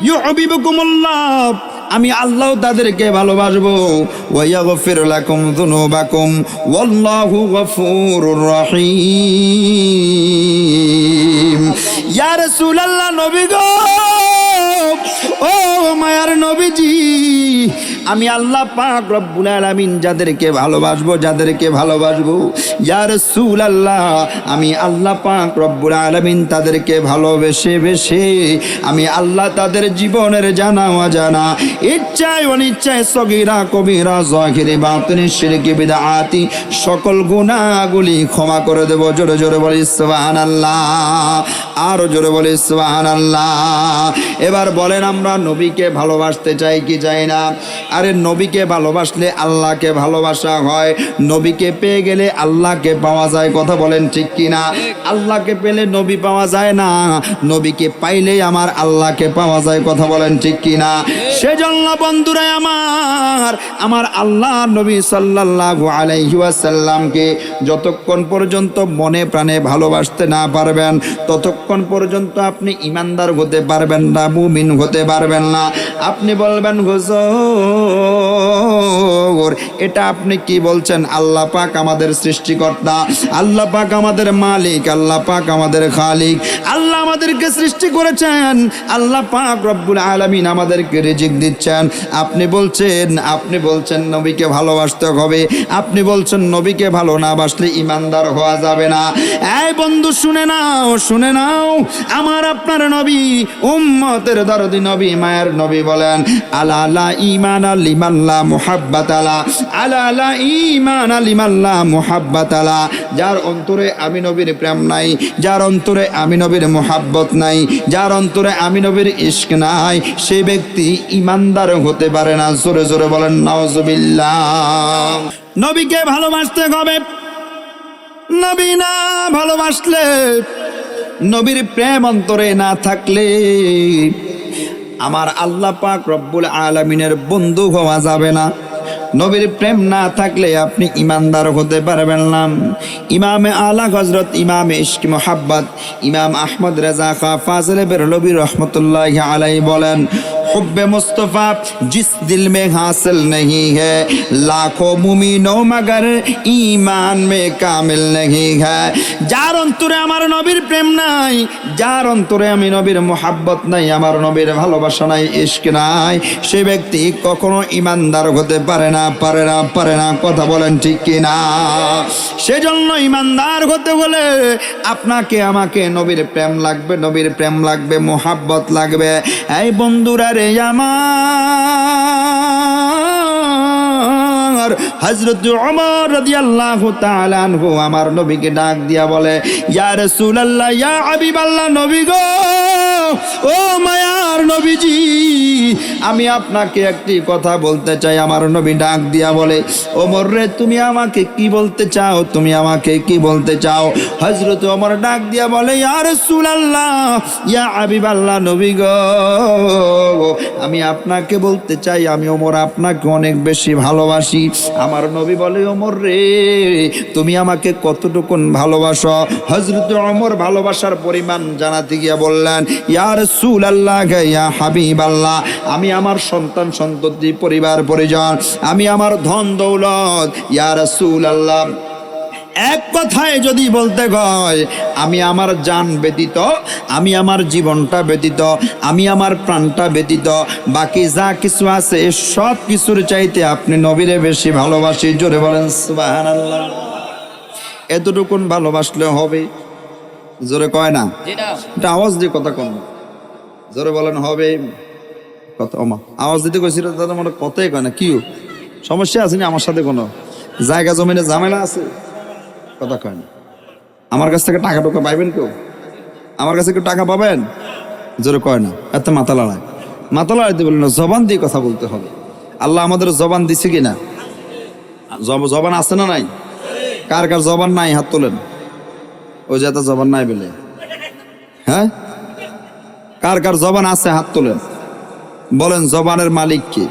ইউহিব্বুকুমুল্লাহ, আমি আল্লাহ তাদেরকে ভালোবাসবো। ওয়া ইয়াগফির লাকুম যুনুবাকুম ওয়াল্লাহু গফুরুর রহিম। ইয়া রাসূলুল্লাহ, নবী গো, ও মায়ার নবীজি, আমি আল্লাহ পাক রব্বুল আলামিন যাদেরকে ভালোবাসবো ইয়া রাসূলুল্লাহ আমি আল্লাহ পাক রব্বুল আলামিন তাদেরকে ভালোবেসে আমি আল্লাহ তাদের জীবনের জানা অজানা ইচ্ছায় অনিচ্ছায় সগীরা কবিরা যাহিরি বাতিনি শিরকি বিদআতি সকল গুনাহগুলি ক্ষমা করে দেব। জোরে জোরে বলি সুবহানাল্লাহ, আরো জোরে বলি সুবহানাল্লাহ। এবার বলেন আমরা নবীকে ভালোবাসতে চাই কি চাই না? আরে নবীকে ভালোবাসলে আল্লাহকে ভালোবাসা হয়, নবীকে পেয়ে গেলে আল্লাহকে পাওয়া যায়। কথা বলেন ঠিক কি না? আল্লাহকে পেলে নবী পাওয়া যায় না, নবীকে পাইলেই আমার আল্লাহকে পাওয়া যায়। কথা বলেন ঠিক কি না? সেজন্য বন্ধুরা আমার আল্লাহ নবী সাল্লাল্লাহু আলাইহি ওয়াসাল্লামকে যতক্ষণ পর্যন্ত মনে প্রাণে ভালোবাসতে না পারবেন ততক্ষণ পর্যন্ত আপনি ইমানদার হতে পারবেন না, মুমিন হতে পারবেন না। আপনি বলবেন হুজুর এটা আপনি কি বলছেন? আল্লাহ পাক আমাদের সৃষ্টিকর্তা, আল্লাহ পাক আমাদের মালিক, আল্লাহ পাক আমাদের খালিক, আল্লাহ আমাদেরকে সৃষ্টি করেছেন, আল্লাহ পাক রব্বুল আলামিন আমাদেরকে রিজিক দিচ্ছেন। আপনি বলছেন নবীকে ভালোবাসতে হবে, আপনি বলছেন নবীকে ভালো না বাসলে ইমানদার হওয়া যাবে না। এই বন্ধু শুনে নাও আমার আপনার নবী উম্মতের দরদি নবী মায়ের নবী বলেন আলা লা ঈমানা লিমান লা মুহাব্বাত আলা, আলা লা ঈমানা লিমান লা মুহাব্বাত আলা। যার অন্তরে আমি নবীর প্রেম নাই, যার অন্তরে আমি নবীর মুহাব্বত নাই, যার অন্তরে আমি নবীর ইশক নাই, সেই ব্যক্তি ইমানদার হতে পারে না। জোরে জোরে বলেন নাউজুবিল্লাহ। নবীকে ভালোবাসতে হবে, নবী না ভালোবাসলে, নবীর প্রেম অন্তরে না থাকলে আমার আল্লাহ পাক রব্বুল আলামিনের বন্ধু হওয়া যাবে না। নবীর প্রেম না থাকলে আপনি ইমানদার হতে পারবেন না। ইমামে আলা হযরত ইমামে ইশক মুহাব্বত ইমাম আহমদ রেজা খা ফাজিল বেরলভী রহমতুল্লাহি আলাইহি বলেন हुब्बे मुस्तफ़ा जिस दिल में हासिल नहीं है लाखों मुमिनों मगर ईमान में कामिल नहीं है। যার অন্তরে আমার নবীর প্রেম নাই, যার অন্তরে আমি নবীর মুহাব্বত নাই, আমার নবীর ভালোবাসা নাই, ইশক নাই, সেই ব্যক্তি কখনো ইমানদার হতে পারে না। কথা বলেন ঠিক কি না? সেজন্য ইমানদার হতে হলে আপনাকে আমাকে নবীর প্রেম লাগবে, নবীর প্রেম লাগবে, মুহাব্বত লাগবে। এই বন্ধুরা রে আমার হযরত ওমর রাদিয়াল্লাহু তাআলা আনহু আমার নবীকে ডাক দিয়া বলে ইয়া রাসূলুল্লাহ, ইয়া হাবিবাল্লাহ, নবী গো, ও মায়ার নবীজি, আমি আপনাকে একটি কথা বলতে চাই। আমার নবী ডাক দিয়া বলে ওমর রে, তুমি আমাকে কি বলতে চাও? তুমি আমাকে কি বলতে চাও? হযরত ওমর ডাক দিয়া বলে ইয়া রাসূলুল্লাহ, ইয়া হাবিবাল্লাহ, নবী গো, আমি আপনাকে বলতে চাই আমি ওমর আপনাকে অনেক বেশি ভালোবাসি। আমার নবী বলে ওমর রে, তুমি আমাকে কতটুকুন ভালোবাসো? হযরত ওমর ভালোবাসার পরিমাণ জানাতে গিয়া বললেন ইয়া রাসূলুল্লাহ, ইয়া হাবিবাল্লাহ, আমি আমার সন্তান সন্ততি পরিবার পরিজন, আমি আমার ধন দৌলত, ইয়া রাসূলুল্লাহ, এক কথায় যদি বলতে হয় আমি আমার জান ব্যতীত, আমি আমার জীবনটা ব্যতীত, আমি আমার প্রাণটা ব্যতীত বাকি যা কিছু আছে সব কিছুর চাইতে আপনি নবীরে বেশি ভালোবাসি। জোরে বলেন সুবহানাল্লাহ। এতটুকুন ভালোবাসলে হবে? জোরে কয় না? এটা আওয়াজ দিয়ে কথা কম, জোরে বলেন হবে কথা। আওয়াজ দিতে কইছিল দাদা, মনে কথাই কয় না। কি সমস্যা আছে না? আমার সাথে কোনো জায়গা জমিনে ঝামেলা আছে? কথা কয় না। আমার কাছ থেকে টাকা টোকা পাইবেন কেউ? আমার কাছে কেউ টাকা পাবেন? জোরে কয় না। এত মাথা লড়াইতে বলি না, জবান দিয়ে কথা বলতে হবে। আল্লাহ আমাদের জবান দিছে কিনা? জবান আছে না নাই? কার কার জবান নাই হাত তোলেন। ওই যে এত জবান নাই বলে, হ্যাঁ, কার কার জবান আছে হাত তোলেন। বলেন জবানের মালিক কে?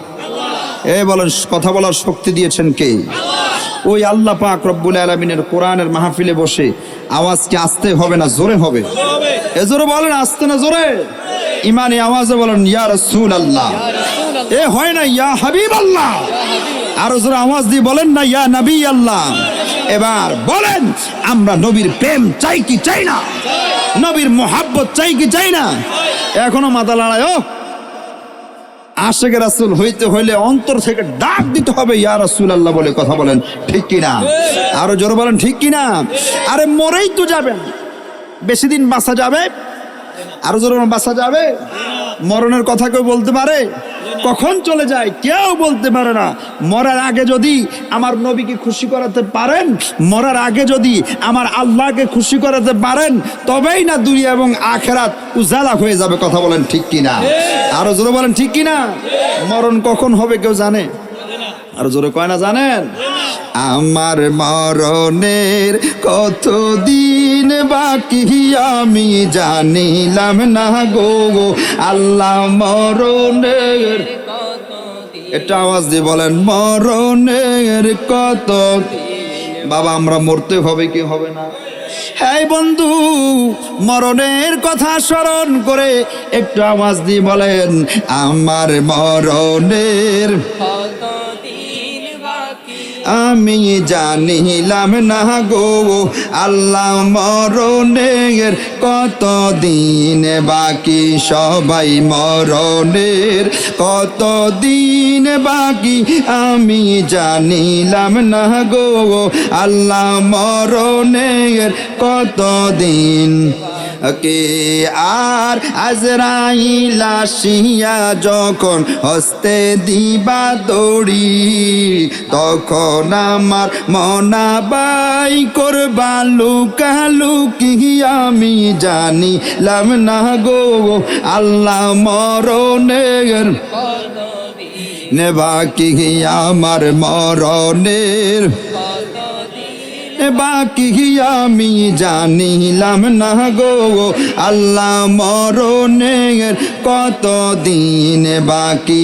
বলেন কথা বলার শক্তি দিয়েছেন কে? ওই আল্লাহ পাক রব্বুল আলামিনের কোরআনের মাহফিলে বসে আওয়াজ কি আস্তে হবে না জোরে হবে? জোরে বলেন, আস্তে না জোরে? ইমানি আওয়াজে বলেন ইয়া রাসূলুল্লাহ। হয় না ইয়া হাবিবাল্লাহ? আরো জোরে আওয়াজ দিয়ে বলেন না ইয়া নবী আল্লাহ। এবার বলেন আমরা নবীর প্রেম চাই কি চাই না? নবীর মুহাব্বত চাই কি চাই না? এখনো মাথা লড়ায়। আশিক রাসূল হইতে হইলে অন্তর থেকে ডাক দিতে হবে ইয়া রাসূলুল্লাহ বলে কথা বলেন ঠিক কিনা? আরো জোরে বলেন ঠিক কিনা? আরে মরেই তো যাবেন, বেশি দিন বাঁচা যাবে? আরো জোরে বাঁচা যাবে? মরণের কথা কেউ বলতে পারে? কখন চলে যায় কেউ বলতে পারে না। মরার আগে যদি আমার নবীকে খুশি করাতে পারেন, মরার আগে যদি আমার আল্লাহকে খুশি করাতে পারেন, তবেই না দুনিয়া এবং আখিরাত উজালা হয়ে যাবে। কথা বলেন ঠিক কিনা? আরো জোরে বলেন ঠিক কিনা? মরণ কখন হবে কেউ জানে? আরো জোরে কয় না জানেন? আমার মরণের কতদিন বাকি আমি জানিলাম না গো আল্লাহ মরণের, এটা আওয়াজ দিয়ে বলেন মরণের কত। বাবা আমরা মরতে হবে কি হবে না? হ্যাঁ বন্ধু, মরণের কথা স্মরণ করে একটু আওয়াজ দিয়ে বলেন আমার মরণের আমি জানিলাম না গো আল্লাহ মরণের কত দিন বাকি। সবাই মরণের কত দিন বাকি আমি জানিলাম না গো আল্লাহ মরণের কত দিন। কে আর আজরাইল আসিয়া যখন হস্তে দিবা দড়ি, তখন আমার মনাবাই করবা লুকালুকি আমি জানিলাম না গো আল্লাহ মরণের বাকি। আমার মরণের বাকি আমি জানিলাম না গো আল্লাহ মরণের কত দিন বাকি।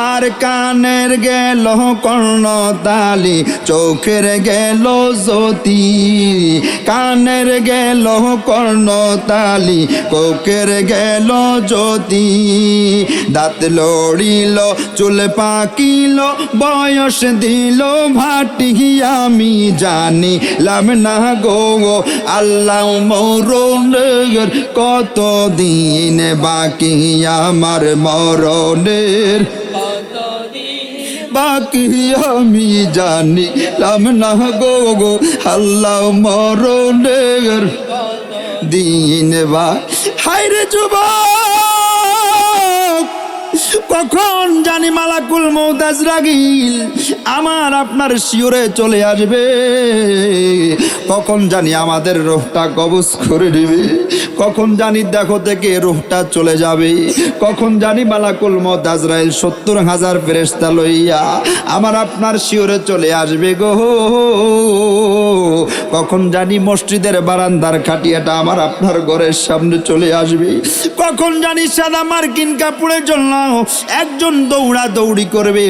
আর কানের গেল কর্ণতালি, চোখের গেল জ্যোতি, কানের গেল কর্ণতালি, চোখের গেল জ্যোতি। দাঁত লড়িল চুল পাকিল বয়স দিল ভাটি আমি জানিলাম না গো আল্লাহ মরণের কত দিন বাকি। আমার মরণের বাকি আমি জানিলাম না গো আল্লাহ মরণের দিন বা। হায়রে যুবক, কখন জানি মালাকুল মউত আজরাইল আমার আপনার শিওরে চলে আসবে, কখন জানি আমাদের রূহটা কবজ করে দিবে, কখন জানি দেখো থেকে রূহটা চলে যাবে, কখন জানি মালাকুল মউত আজরাইল 70,000 ফেরেশতা লইয়া আমার আপনার শিওরে চলে আসবে গো। কখন জানি মসজিদের বারান্দার খাটিয়াটা আমার আপনার ঘরের সামনে চলে আসবে, কখন জানি সাদা মার্কিন কাপড়ের জন্য একজন দৌড়া দৌড়ি করবে,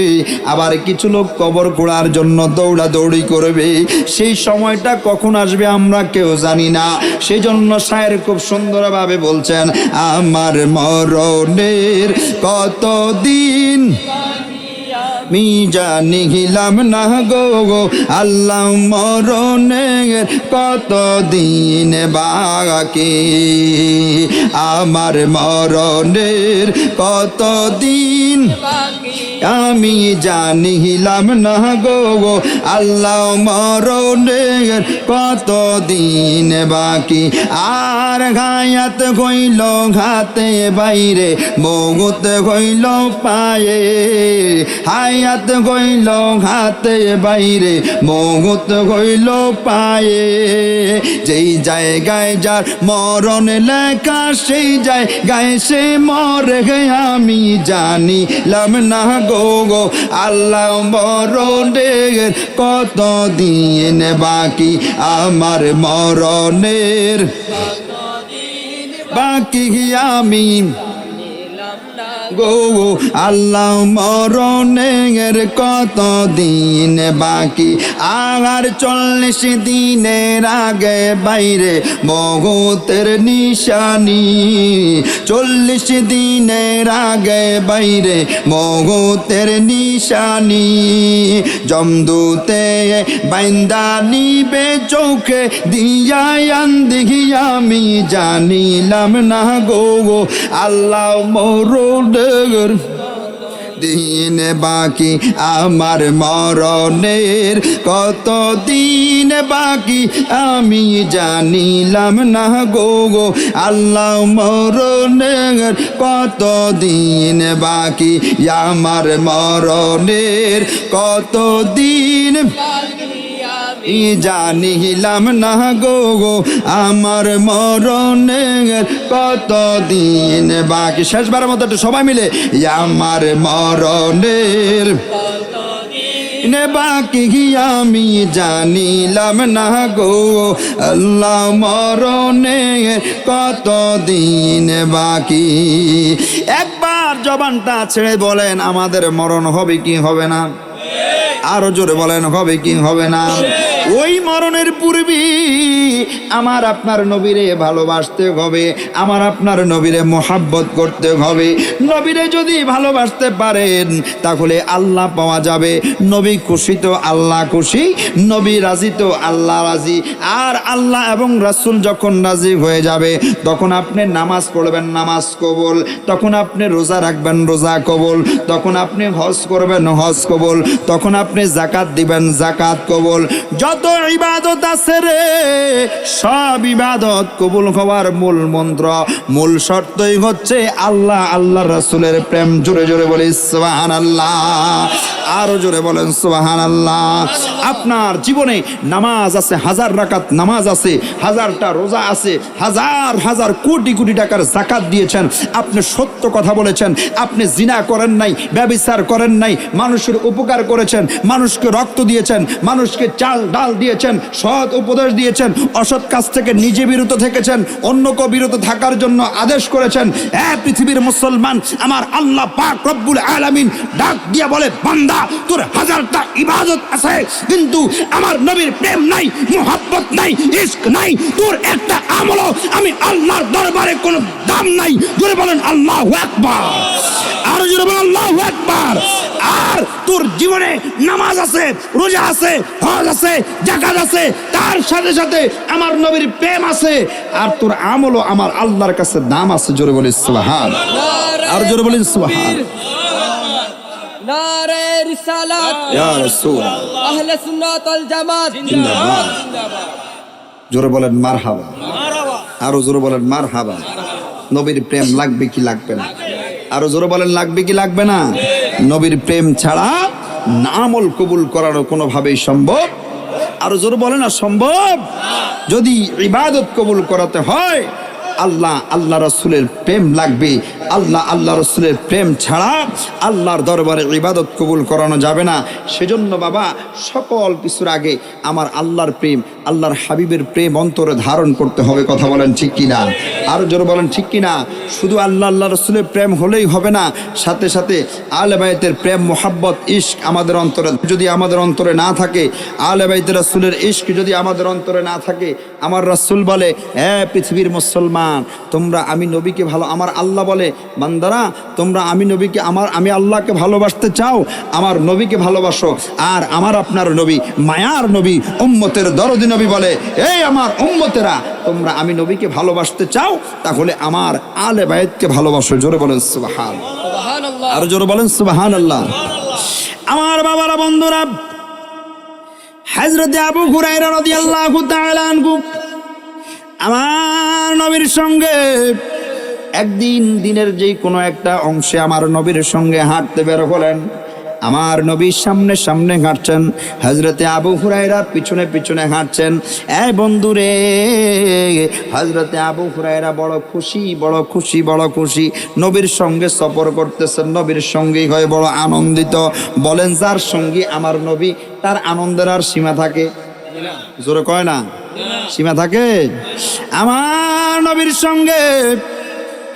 আবার কিছু লোক কবর খোঁড়ার জন্য দৌড়া দৌড়ি করবে। সেই সময়টা কখন আসবে আমরা কেউ জানি না। সেই জন্য শায়ের খুব সুন্দরভাবে বলছেন আমার মরণের কত দিন আমি জানিলাম না গো আল্লাহ মরণের কত দিন বাকি। আমার মরণের কত দিন আমি জানিলাম না গো আল্লাহ মরণের কত দিন বাকি। আর হায়াত হইল হাতে বাইরে, মৌত হইল পায়ে, হায়াত হইল হাতে বাইরে, মৌত হইল পায়ে। যেই জায়গায় যার মরণ লেখা সেই জায়গায় সে মরে আমি জানিলাম না গো আল্লাহ মরণের কত দিন বাকি। আমার মরণের বাকি আমি গো আল্লাহ মরণের কত দিন বাকি। আর 40 দিনের আগে বাইরে মৌতের নিশানি, 40 দিনের আগে বাইরে মৌতের নিশানি। জমদূতে বাইন্দা নিবে চোখে দিয়া আন্দিহি আমি জানিলাম না গো আল্লাহ মরণের দিন বাকি আমার মরণের, কত দিন বাকি আমি জানিলাম না গো গো আল্লাহ, মরণের কত দিন বাকি আমার মরণের, কত দিন জানিলাম না গো গো আমার মরণের, কত দিন বাকি। শেষবারের মতো একটু সবাই মিলে, আমার মরণের বাকি আমি জানিলাম না গো আল্লাহ, মরণের কত দিন বাকি। একবার জবানটা ছেড়ে বলেন আমাদের মরণ হবে কি হবে না? আরো জোরে বলেন হবে কি হবে না? ওই মরণের পূর্বে আমার আপনার নবীরে ভালোবাসতে হবে, আমার আপনার নবীরে মোহাব্বত করতে হবে। নবীরে যদি ভালোবাসতে পারেন তাহলে আল্লাহ পাওয়া যাবে। নবী খুশি তো আল্লাহ খুশি, নবী রাজি তো আল্লাহ রাজি। আর আল্লাহ এবং রাসূল যখন রাজি হয়ে যাবে তখন আপনি নামাজ পড়বেন, নামাজ কবুল। তখন আপনি রোজা রাখবেন, রোজা কবুল। তখন আপনি হজ করবেন, হজ কবুল। তখন আপনি যাকাত দিবেন, যাকাত কবুল। যত ইবাদত আছে রে সব ইবাদত কবুল হওয়ার মূল মন্ত্র, মূল শর্তই হচ্ছে আল্লাহ আল্লাহ রাসূলের প্রেম। জোরে জোরে বলি সুবহানাল্লাহ, আরো জোরে বলেন সুবহানাল্লাহ। আপনার জীবনে নামাজ আছে, হাজার রাকাত নামাজ আছে, হাজারটা রোজা আছে, হাজার হাজার কোটি কোটি টাকার যাকাত দিয়েছেন, আপনি সত্য কথা বলেছেন, আপনি জিনা করেন নাই, ব্যভিচার করেন নাই, মানুষের উপকার করেছেন, মানুষকে রক্ত দিয়েছেন, মানুষকে চাল ডাল দিয়েছেন, সৎ উপদেশ দিয়েছেন, অসৎ কাজ থেকে নিজে বিরত থেকেছেন, অন্যকে বিরত থাকার জন্য আদেশ করেছেন। পৃথিবীর মুসলমান, আমার আল্লাহ পাক রব্বুল আলামিন ডাক দিয়ে বলে, বান্দা তোর হাজারটা ইবাদত আছে কিন্তু আমার নবীর প্রেম নাই, মোহাব্বত নাই, ইশক নাই, তোর একটা আমলও আমি আল্লাহর দরবারে কোনো দাম নাই। জোরে বলেন আল্লাহু আকবার, আরো জোরে বলেন আল্লাহু আকবার। আর তোর জীবনে নামাজ আছে, রোজা আছে, হজ আছে, যাকাত আছে, তার সাথে সাথে আমার নবীর প্রেম আছে, আর তোর আমলও আমার আল্লাহর কাছে দাম আছে। জোরে বলি সুবহান, আর জোরে বলি সুবহান। নারে রিসালাত ইয়া রাসূল, আহলে সুন্নাত ওয়াল জামাত জিন্দাবাদ। জোরে বলেন মারহাবা, আরো জোরে বলেন মারহাবা। নবীর প্রেম লাগবে কি লাগবে না? আরো জোরে বলেন লাগবে কি লাগবে না? নবীর প্রেম ছাড়া আমল কবুল করানো কোনোভাবেই সম্ভব। আরো জোরে বলেন না সম্ভব। যদি ইবাদত কবুল করাতে হয় আল্লাহ আল্লাহ রাসূলের প্রেম লাগবে। আল্লাহ আল্লাহ রাসূলের প্রেম ছাড়া আল্লাহর দরবারে ইবাদত কবুল করানো যাবে না। সেজন্য বাবা সকল কিছুর আগে আমার আল্লাহর প্রেম, আল্লাহর হাবিবের প্রেম অন্তরে ধারণ করতে হবে। কথা বলেন ঠিক কিনা? আরো জোরে বলেন ঠিক কিনা? শুধু আল্লাহ আল্লাহ রাসূলের প্রেম হলেই হবে না, সাথে সাথে আহলে বাইতের প্রেম, মোহাব্বত, ইশক আমাদের অন্তরে যদি আমাদের অন্তরে না থাকে, আহলে বাইতের রাসূলের ইশক যদি আমাদের অন্তরে না থাকে, আমার রাসূল বলে, পৃথিবীর মুসলমান তোমরা আমি নবীকে ভালো, আমার আল্লাহ বলে, বান্দারা তোমরা আমি নবীকে, আমি আল্লাহকে ভালোবাসতে চাও, আমার নবীকে ভালোবাসো। আর আমার আপনার নবী মায়ার নবী, উম্মতের দরদি নবী বলে, এই আমার উম্মতেরা তোমরা আমি নবীকে ভালোবাসতে চাও তাহলে আমার আলে বাইতকে ভালোবাসো। জোরে বলেন সুবহানাল্লাহ, আর জোরে বলেন সুবহানাল্লাহ। আমার বাবারা, বন্ধুরা, হযরত আবু হুরায়রা রাদিয়াল্লাহু তাআলা আনহু আমার নবীর সঙ্গে একদিন দিনের যে কোনো একটা অংশে আমার নবীর সঙ্গে হাঁটতে বের হলেন। আমার নবীর সামনে সামনে হাঁটছেন, হযরতে আবু হুরায়রা পিছনে পিছনে হাঁটছেন। বন্ধুরে, হযরতে আবু হুরায়রা বড় খুশি, বড় খুশি, বড় খুশি। নবীর সঙ্গে সফর করতেছেন, নবীর সঙ্গী হয়ে বড় আনন্দিত। বলেন, যার সঙ্গী আমার নবী তার আনন্দের আর সীমা থাকে? জোরে কয় না, সীমা থাকে? আমার নবীর সঙ্গে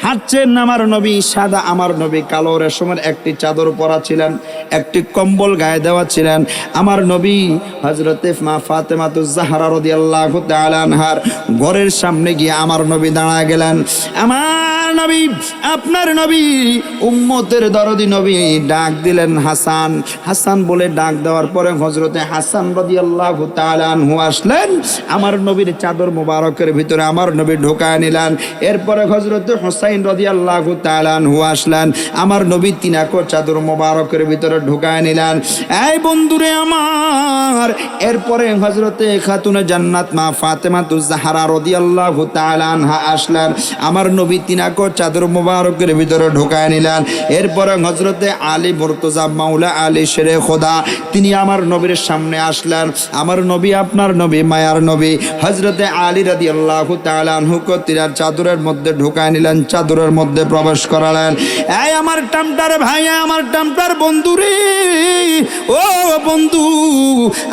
হাঁটছেন আমার নবী সাদা, আমার নবী কালো রেশমের একটি চাদর পরা ছিলেন, একটি কম্বল গায়ে দেওয়া ছিলেন। আমার নবী হযরতে মা ফাতেমাতুজ জাহরা রাদিয়াল্লাহু তাআলা আনহার ঘরের সামনে গিয়ে আমার নবী দাঁড়ায় গেলেন। আমার নবী, আপনার নবী, উম্মতের দরদি নবী ডাক দিলেন হাসান। হাসান বলে ডাক দেওয়ার পরে হযরতে হাসান রাদিয়াল্লাহু তাআলা আনহু আসলেন, আমার নবীর চাদর মোবারকের ভিতরে আমার নবী ঢোকায় নিলেন। এরপরে হযরতে হুসাইন রাদিয়াল্লাহু তাআলা আনহু আসলেন, আমার নবী তিনাকো চাদর মোবারকের ভিতরে ঢোকায় নিলেন। এই বন্ধুরে আমার, এরপরে হযরতে খাতুনে জান্নাত মা ফাতেমাতুজ জাহরা রাদিয়াল্লাহু তাআলা আনহা আসলেন, আমার নবী তিনাকো চাদর মোবারকের ভিতরে ঢোকায় নিলেন। এরপরে হযরতে আলী মুর্তজা মাওলা আলী শেরে খোদা তিনি আমার নবীর সামনে আসলেন, আমার নবী, আপনার নবী, মায়ার নবী হযরতে আলী রাদিয়াল্লাহু তাআলা আনহু কো তিনার চাদরের মধ্যে ঢোকায় নিলেন, চাদরের মধ্যে প্রবেশ করালেন। এই আমার টামটার ভাই, আমার টামটার বন্ধু রে, ও বন্ধু,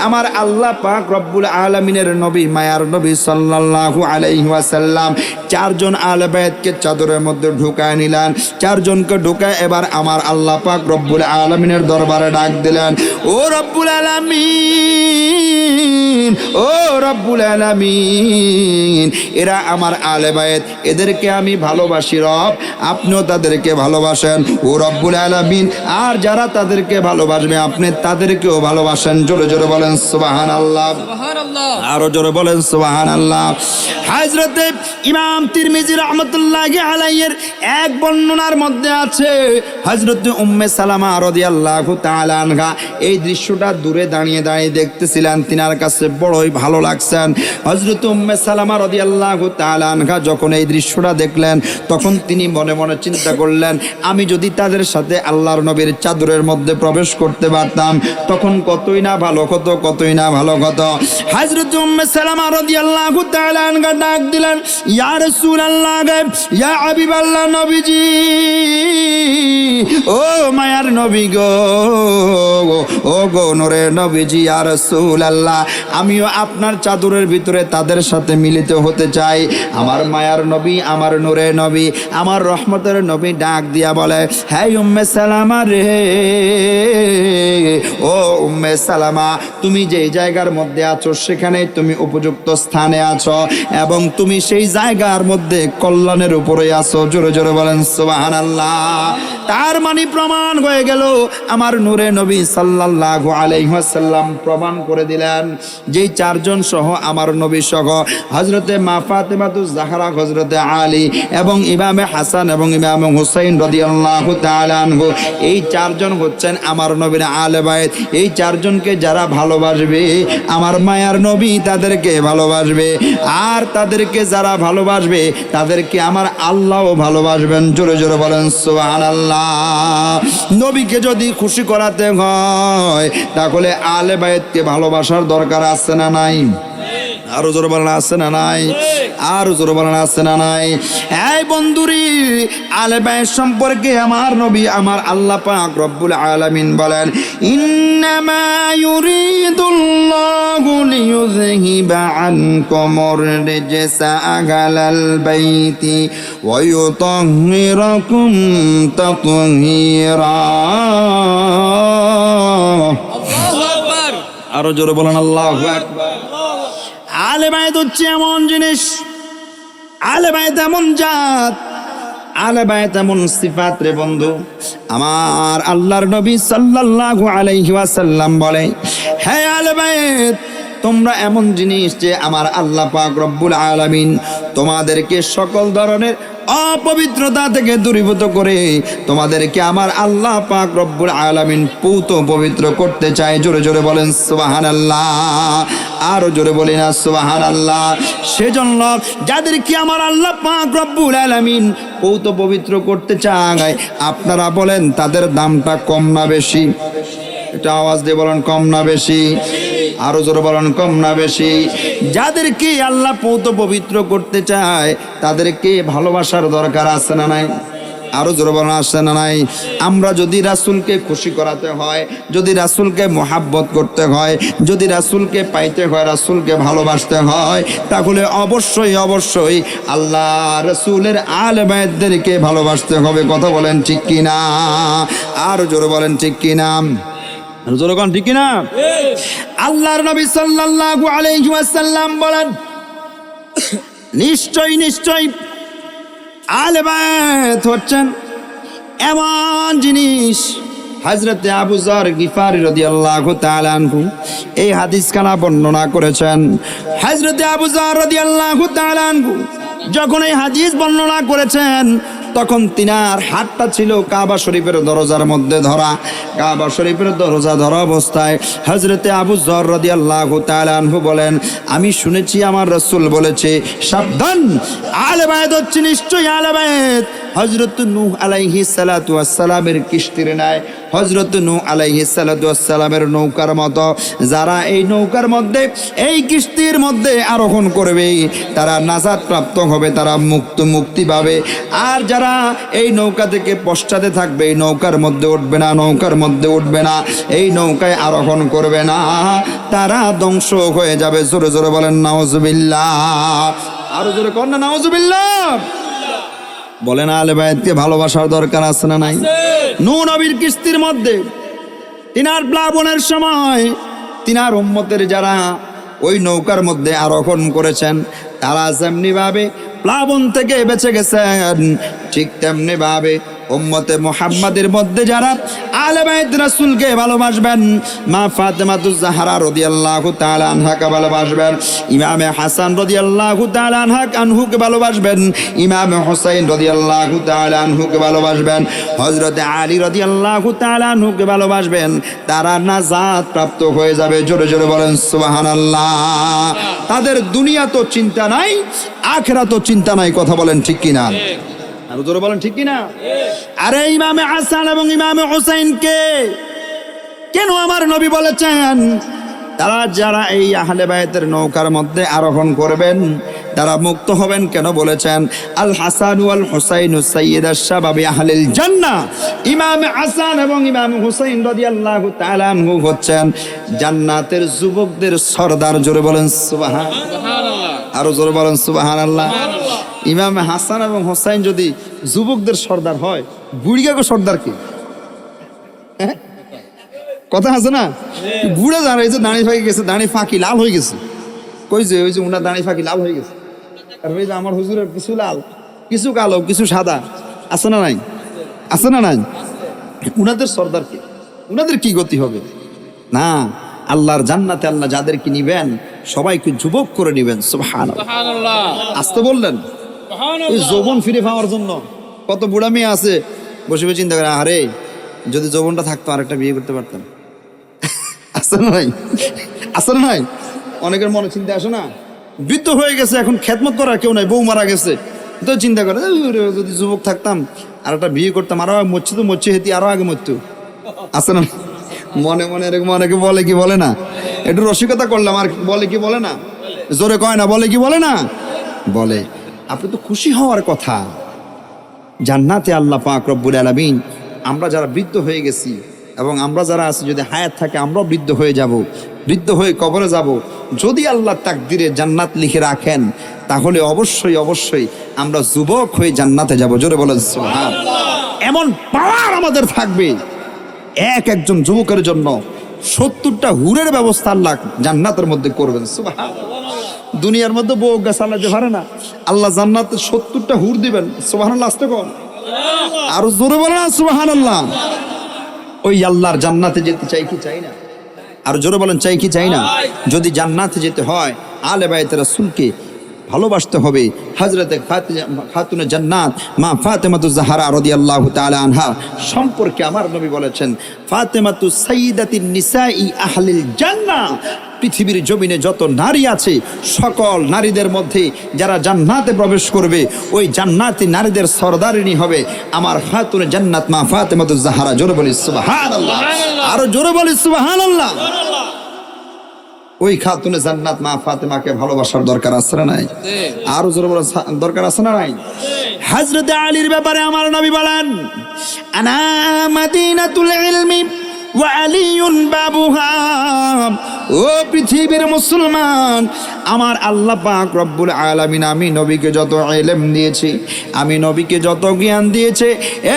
আমার আল্লাহ পাক রব্বুল আলামিনের নবী, মায়ার নবী সাল্লাল্লাহু আলাইহি ওয়াসাল্লাম চারজন আহলে বাইতকে চাদরের মধ্যে ঢোকায় নিলেন। চারজনকে ঢোকায় এবার আমার আল্লাহ পাক রব্বুল আলামিনের দরবারে ডাক দিলেন, ও রব্বুল আলামিন, ও রব্বুল আলামিন, এরা আমার আহলে বাইত, এদেরকে আমি ভালোবাসি রব, আপনিও তাদেরকে ভালোবাসেন ও রব্বুল আলামিন। আর যারা তাদেরকে ভালোবাসবে আপনি তাদেরকেও ভালোবাসেন। জোরে জোরে বলেন সুবহানাল্লাহ, সুবহানাল্লাহ। আরো জোরে বলেন সুবহানাল্লাহ। হযরতে ইমাম তিরমিজি রাহমাতুল্লাহি আলাইহির এক বর্ণনার মধ্যে আছে, হযরতে উম্মে সালামা রাদিয়াল্লাহু তাআলা আনহা এই দৃশ্যটা দূরে দাঁড়িয়ে দাঁড়িয়ে দেখতেছিলেন, তিনার কাছে বড়ই ভালো লাগছেন। হযরতে উম্মে সালামা রাদিয়াল্লাহু তাআলা আনহা যখন এই দৃশ্যটা দেখলেন, তখন তিনি মনে মনে চিন্তা করলেন, আমি যদি তাদের সাথে আল্লাহর নবীর চাদরের মধ্যে প্রবেশ করতে পারতাম তখন কতই না ভালো হতো, কতই না ভালো হতো। হযরত উম্মে সালামা রাদিয়াল্লাহু তাআলা আনহা ডাক দিলেন, ইয়া রাসূলুল্লাহ, ইয়া হাবিবাল্লাহ, নবীজি, ও মায়ার নবী গো, ও গো নূরে নবীজি, ইয়া রাসূলুল্লাহ, আমিও আপনার চাদরের ভিতরে তাদের সাথে মিলিত হতে চাই। আমার মায়ার নবী, আমার নূরে নবী, আমার রহমতের নবী ডাক দিয়া বলে, হে উম্মে সালামা রে, ও উম্মে সালামা, তুমি যেই জায়গার মধ্যে আছো সেখানে তুমি উপযুক্ত স্থানে আছো এবং তুমি সেই জায়গার মধ্যে কল্যাণের উপরে আছো। জোরে জোরে বলেন সুবহানাল্লাহ। তার মানে প্রমাণ হয়ে গেল, আমার নূরে নবী সাল্লাল্লাহু আলাইহি ওয়াসাল্লাম প্রমাণ করে দিলেন, যেই চারজন সহ আমার নবী সহ হযরতে মা ফাতেমাতুজ জাহরা, হযরতে আলী এবং ইমামে হাসান এবং ইমামে হুসাইন রাদিয়াল্লাহু তাআলা আনহু, এই চারজন হচ্ছেন আমার নবীর আহলে বাইত। এই চারজনকে যারা ভালোবাসবে আমার মায়ার নবী তাদেরকে ভালোবাসবে, আর তাদেরকে যারা ভালোবাসবে তাদেরকে আমার আল্লাহও ভালোবাসবেন। জোরে জোরে বলেন সুবহানাল্লাহ। নবীকে যদি খুশি করাতে হয় তাহলে আহলে বাইতকে ভালোবাসার দরকার আছে না নাই? আরো জোরে বলেন আছে না নাই? আরো জোরে বলেন আছে না নাই? এই বন্ধুরি, আহলে বাইত সম্পর্কে আমার নবী, আমার আল্লাহ পাক রব্বুল আলামিন বলেন, ইন্নামা ইউরিদুল্লাহু লিইউযহিবা আনকুমুর রিজসা আহলাল বাইতি ওয়া ইউতাহহিরাকুম তাতহীরা। আল্লাহু আকবার। আরো জোরে বলেন আল্লাহু আকবার। আহলে বাইত হচ্ছে এমন জিনিস, আহলে বাইত এমন জাত, আহলে বাইত এমন সিফাত রে বন্ধু। আমার আল্লাহর নবী সাল্লাল্লাহু আলাইহি ওয়াসাল্লাম বলে, হে আহলে বাইত, তোমরা এমন জিনিস যে আমার আল্লাহ পাক রব্বুল আলামিন তোমাদেরকে সকল ধরনের অপবিত্রতা থেকে দূরীভূত করে তোমাদেরকে আমার আল্লাহ পাক রব্বুল আলামিন পূত পবিত্র করতে চায়। জোরে জোরে বলেন সুবহানাল্লাহ, আরো জোরে বলেন না সুবহানাল্লাহ। সেজন্য যাদেরকে আমার আল্লাহ পাক রব্বুল আলামিন পূত পবিত্র করতে চায়, আপনারা বলেন তাদের দামটা কম না বেশি? এটা আওয়াজ দিয়ে বলেন, কম না বেশি? আরো জোরে বলেন, কম না বেশি? যাদেরকে আল্লাহ পৌত পবিত্র করতে চায় তাদেরকে ভালোবাসার দরকার আছে না নাই? আরো জোরে বলেন আছে না নাই? আমরা যদি রাসূলকে খুশি করাতে হয়, যদি রাসূলকে মোহাব্বত করতে হয়, যদি রাসূলকে পাইতে হয়, রাসূলকে ভালোবাসতে হয়, তাহলে অবশ্যই অবশ্যই আল্লাহ রাসূলের আহলে বাইতদেরকে ভালোবাসতে হবে। কথা বলেন ঠিক কিনা? আরো জোরে বলেন ঠিক কিনা? জোরগান ঠিক না? আল্লাহর নবী সাল্লাল্লাহু আলাইহি ওয়াসাল্লাম বলেন, নিশ্চয় নিশ্চয় আহলে বায়াত হচ্ছেন এমন জিনিস। হযরতে আবু যর গিফারি রাদিয়াল্লাহু তাআলা আনহু এই হাদিস খানা বর্ণনা করেছেন। হযরতে আবু যর রাদিয়াল্লাহু তাআলা আনহু যখন এই হাদিস বর্ণনা করেছেন তখন তিনার হাতটা ছিল কাবা শরীফের দরজার মধ্যে ধরা। কাবা শরীফের দরজা ধরা অবস্থায় হযরতে আবু যর রাদিয়াল্লাহু তাআলা আনহু বলেন, আমি শুনেছি আমার রাসূল বলেছে, সাবধান, আহলে বায়াত হচ্ছে নিশ্চয়ই আহলে বায়াত হযরত নূহ আলাইহিস সালাতু ওয়াস সালামের কিস্তির নাই, হযরত নূহ আলাইহিস সালাতু ওয়াস সালামের নৌকার মতো যারা এই নৌকার মধ্যে এই কিস্তির মধ্যে আরোহণ করবে তারা নাজাত প্রাপ্ত হবে, তারা মুক্তি পাবে। আর যারা এই নৌকা থেকে পশ্চাতে থাকবে, এই নৌকার মধ্যে উঠবে না, নৌকার মধ্যে উঠবে না, এই নৌকায় আরোহণ করবে না, তারা ধ্বংস হয়ে যাবে। জোরে জোরে বলেন নাউজুবিল্লাহ, আরো জোরে কর না নাউজুবিল্লাহ। বলেন আহলে বায়াতকে ভালোবাসার দরকার আছে না নাই? নূহ নবীর কিস্তির মধ্যে তিনার প্লাবনের সময় তিনার উম্মতের যারা ওই নৌকার মধ্যে আরোহণ করেছেন তারা যেমনি ভাবে প্লাবন থেকে বেঁচে গেছেন, ঠিক তেমনি ভাবে উম্মতে মুহাম্মাদের মধ্যে যারা আহলে বায়াত রাসূলকে ভালোবাসবেন, মা ফাতেমাতুজ জাহরা রাদিয়াল্লাহু তাআলা আনহাকে ভালোবাসবেন, ইমামে হাসান রাদিয়াল্লাহু তাআলা আনহুকে ভালোবাসবেন, ইমামে হুসাইন রাদিয়াল্লাহু তাআলা আনহুকে ভালোবাসবেন, হযরতে আলী রাদিয়াল্লাহু তাআলা আনহুকে ভালোবাসবেন, তারা নাজাত প্রাপ্ত হয়ে যাবে। জোরে জোরে বলেন সুবহানাল্লাহ। তাদের দুনিয়া তো চিন্তা নাই, আখিরাত তো চিন্তা নাই। কথা বলেন ঠিক কিনা? আর জোরে বলেন ঠিক কিনা? আরে ইমামে হাসান এবং ইমামে হুসাইনকে কেন আমার নবী বলেছেন তারা যারা এই আহলে বায়াতের নৌকার মধ্যে আরোহণ করবেন তারা মুক্ত হবেন? কেন বলেছেন? আল হাসান ওয়াল হুসাইনু সাইয়্যিদাশ শাবাবি আহলিল জান্নাহ। ইমাম হাসান এবং ইমাম হুসাইন রাদিয়াল্লাহু তাআলা আনহু হচ্ছেন জান্নাতের যুবকদের সরদার। জোরে বলেন সুবহানাল্লাহ, আরো জোরে বলেন সুবহানাল্লাহ। ইমাম হাসান এবং হুসাইন যদি যুবকদের সর্দার হয়, বুড়িগাকে সর্দার কি? কথা আছে না? বুড়া যারা এই যে দাঁড়ি ফাঁকি গেছে, দাঁড়ি ফাঁকি লাল হয়ে গেছে, কই যে ওই যে উনার দাঁড়ি ফাঁকি লাল হয়ে গেছে, আর ওই যে আমার হুজুরের কিছু লাল, কিছু কালো, কিছু সাদা, আছে না নাই? আছে না নাই? উনাদের সর্দার কি? উনাদের কি গতি হবে? না, আল্লাহর জান্নাতে আল্লাহ যাদেরকে নিবেন সবাইকে যুবক করে নিবেন। সুবহানাল্লাহ, আসতে বললেন। ওই যৌবন ফিরে পাওয়ার জন্য কত বুড়া মেয়ে আছে বসে বসে চিন্তা করে, আরে যদি যৌবনটা থাকতো আরেকটা বিয়ে করতে পারতাম। আসে না নাই? আসে না নাই? অনেকের মনে চিন্তা আসে না, বৃদ্ধ হয়ে গেছে, এখন খেদমত করার কেউ নাই, বউ মারা গেছে, তো চিন্তা করে যদি যুবক থাকতাম আর একটা বিয়ে করতাম, আরো মরছি তো মরছি হেতি, আরো আগে মরতো। আসে না? মনে মনে এরকম অনেকে বলে কি বলে না? একটু রসিকতা করলাম, আর বলে কি বলে না? জোরে কয় না, বলে কি বলে না? বলে। আপনি তো খুশি হওয়ার কথা, জান্নাতে আল্লাহ পাক রব্বুল আলামিন আমরা যারা বৃদ্ধ হয়ে গেছি এবং আমরা যারা আছি, যদি হায়াত থাকে আমরাও বৃদ্ধ হয়ে যাব, বৃদ্ধ হয়ে কবরে যাব। যদি আল্লাহ তাকদিরে জান্নাত লিখে রাখেন তাহলে অবশ্যই অবশ্যই আমরা যুবক হয়ে জান্নাতে যাব। জোরে বলেন সুবহানাল্লাহ। এমন পাওয়ার আমাদের থাকবে, একজন যুবকের জন্য 70টা হুরের ব্যবস্থা আল্লাহ জান্নাতের মধ্যে করবেন। সুবহানাল্লাহ। দুনিয়ার মধ্যে বউ গাছ চালাতে পারে না, আল্লাহ জান্নাতে 70টা হুর দিবেন। সুবহানাল্লাহ, আসতে কোন আরো জোরে বলেন না সুবহানাল্লাহ। ওই আল্লাহর জান্নাতে যেতে চাই কি চাই না? আর জোরে বলেন চাই কি চাই না? যদি জান্নাতে যেতে হয় আহলে বায়াত রাসূলকে ভালোবাসতে হবে। হযরতে খাতুনে জান্নাত মা ফাতেমাতুজ জাহরা রাদিয়াল্লাহু তাআলা আনহা সম্পর্কে আমার নবী বলেছেন, ফাতেমাতু সাইয়্যিদাতুন নিসাই আহলিল জান্নাহ। পৃথিবীর জমিনে যত নারী আছে সকল নারীদের মধ্যে যারা জান্নাতে প্রবেশ করবে ওই জান্নাতি নারীদের সরদারিনী হবে আমার খাতুনে জান্নাত মা ফাতেমাতুজ জাহরা। জোরে বলি সুবহানাল্লাহ, আরো জোরে বলি সুবহানাল্লাহ। ওই খাতুনে জান্নাত মা ফাতেমাকে ভালোবাসার দরকার আছে না নাই? আরো জোরে বলার দরকার আছে না নাই? হযরতে আলীর ব্যাপারে আমার নবী বলেন, আনা মাদিনাতুল ইলমি ওয়া আলিয়ুন বাবুহা। ও পৃথিবীর মুসলমান, আমার আল্লাহ পাক রব্বুল আলামিন আমি নবীকে যত ইলম দিয়েছি, আমি নবীকে যত জ্ঞান দিয়েছে,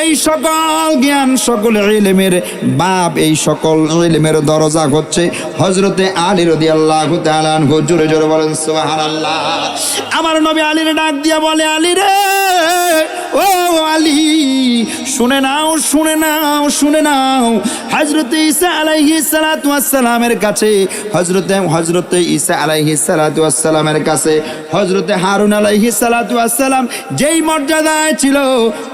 এই সকল জ্ঞান সকল ইলমের বাপ, এই সকল ইলমের দরজা হচ্ছে হযরতে আলী রাদিয়াল্লাহু তাআলা আনহু। জোরে জোরে বলেন সুবহানাল্লাহ। আমার নবী আলীর ডাক দিয়া বলে, আলী রে শুনে নাও, শুনে নাও, শুনে নাও। হযরত ঈসা আলাইহিস সালাতু ওয়াস সালামের কাছে, হযরত ঈসা আলাইহিস সালাতু ওয়াস সালামের কাছে হযরত হারুন আলাইহিস সালাতু ওয়াস সালাম যেই মর্যাদায় ছিল,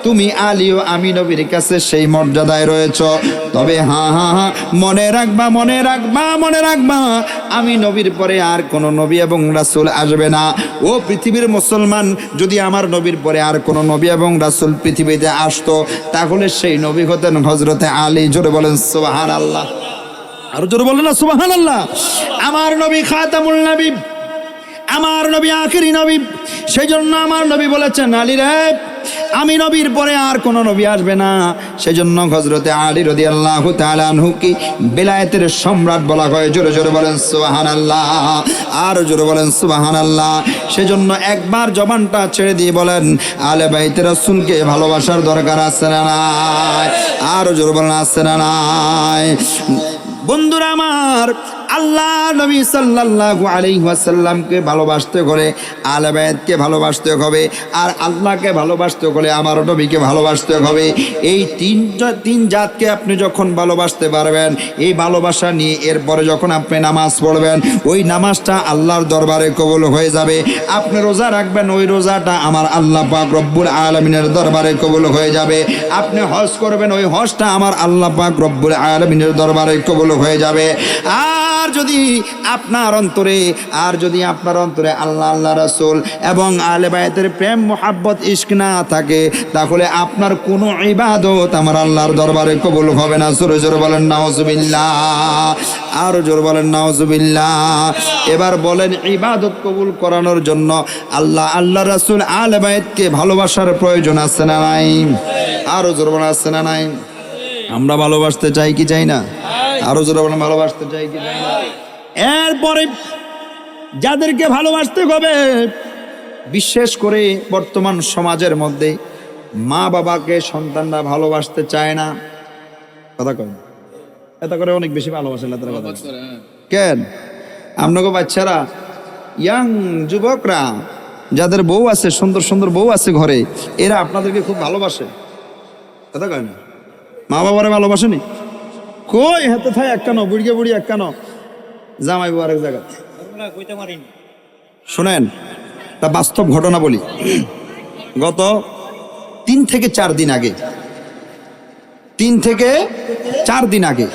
তুমি আলীও আমি নবীর কাছে সেই মর্যাদায় রয়েছো। তবে হ্যাঁ, মনে রাখবা, মনে রাখবা, মনে রাখবা, আমি নবীর পরে আর কোন নবী এবং রাসূল আসবে না। ও পৃথিবীর মুসলমান, যদি আমার নবীর পরে আর কোন নবী এবং রাসূল পৃথিবীতে আসতো, তাহলে সেই নবী হতেন হযরতে আলী। জোরে বলেন সুবহানাল্লাহ, আরো জোরে বলেন না সুবহানাল্লাহ। আমার নবী খাতামুল নবী, আমার নবী আখেরি নবী। সেই জন্য আমার নবী বলেছেন, আলী রে, আমি নবীর পরে আর কোন নবী আসবে না। সেজন্য হযরতে আলী রাদিয়াল্লাহু তাআলা আনহু কি বেলায়েতের সম্রাট বলা হয়। জোরে জোরে বলেন সুবহানাল্লাহ, আর জোরে বলেন সুবহানাল্লাহ। সেজন্য একবার জবানটা ছেড়ে দিয়ে বলেন, আলে বাইতে রাসূলকে ভালোবাসার দরকার আছে না নাই? আর জোরে বলেন আছে না নাই? বন্ধুরা আমার, আল্লাহ নবী সাল্লাল্লাহু আলাইহি ওয়াসাল্লামকে ভালোবাসতে হলে আলে বাইতকে ভালোবাসতে হবে, আর আল্লাহকে ভালোবাসতে হলে আমার নবীকে ভালোবাসতে হবে। এই তিন জাতকে আপনি যখন ভালোবাসতে পারবেন, এই ভালোবাসা নিয়ে এরপরে যখন আপনি নামাজ পড়বেন, ওই নামাজটা আল্লাহর দরবারে কবুল হয়ে যাবে। আপনি রোজা রাখবেন, ওই রোজাটা আমার আল্লাহ পাক রব্বুল আলামিনের দরবারে কবুল হয়ে যাবে। আপনি হজ করবেন, ওই হজটা আমার আল্লাহ পাক রব্বুল আলামিনের দরবারে কবুল হয়ে যাবে। আর যদি আপনার অন্তরে আল্লাহ রাসূল এবং আলে বায়তের প্রেম মোহাব্বত ইশক না থাকে, তাহলে আপনার কোনো ইবাদত আমার আল্লাহর দরবারে কবুল হবে না। জোরে জোরে বলেন নাউজুবিল্লাহ, আর জোরে বলেন নাউজুবিল্লাহ। এবার বলেন, ইবাদত কবুল করানোর জন্য আল্লাহ রাসূল আলে বায়তকে ভালোবাসার প্রয়োজন আছে না নাই? আরো জোরে বলেন আছে না নাই? আমরা ভালোবাসতে চাই কি চাই না? আরো জোরে বলেন ভালোবাসতে চাই কি চাই না? এরপরে যাদেরকে ভালোবাসতে হবে, বিশেষ করে বর্তমান সমাজের মধ্যে মা বাবাকে সন্তানরা ভালোবাসতে চায় না। কথা কয় এটা করে অনেক বেশি ভালোবাসেন না তারা। কথা কেন? আপনাকে বাচ্চারা, ইয়াং যুবকরা, যাদের বউ আছে, সুন্দর সুন্দর বউ আছে ঘরে, এরা আপনাদেরকে খুব ভালোবাসে। কথা কয় না? মা বাবারে ভালোবাসেনি? কই হাতে থাই একখানো, বুড়িয়ে বুড়ি একখানো, জামাই বউ আরেক জায়গা। শোনেন, তা বাস্তব ঘটনা বলি। গত 3 থেকে 4 দিন আগে, 3 থেকে 4 দিন আগে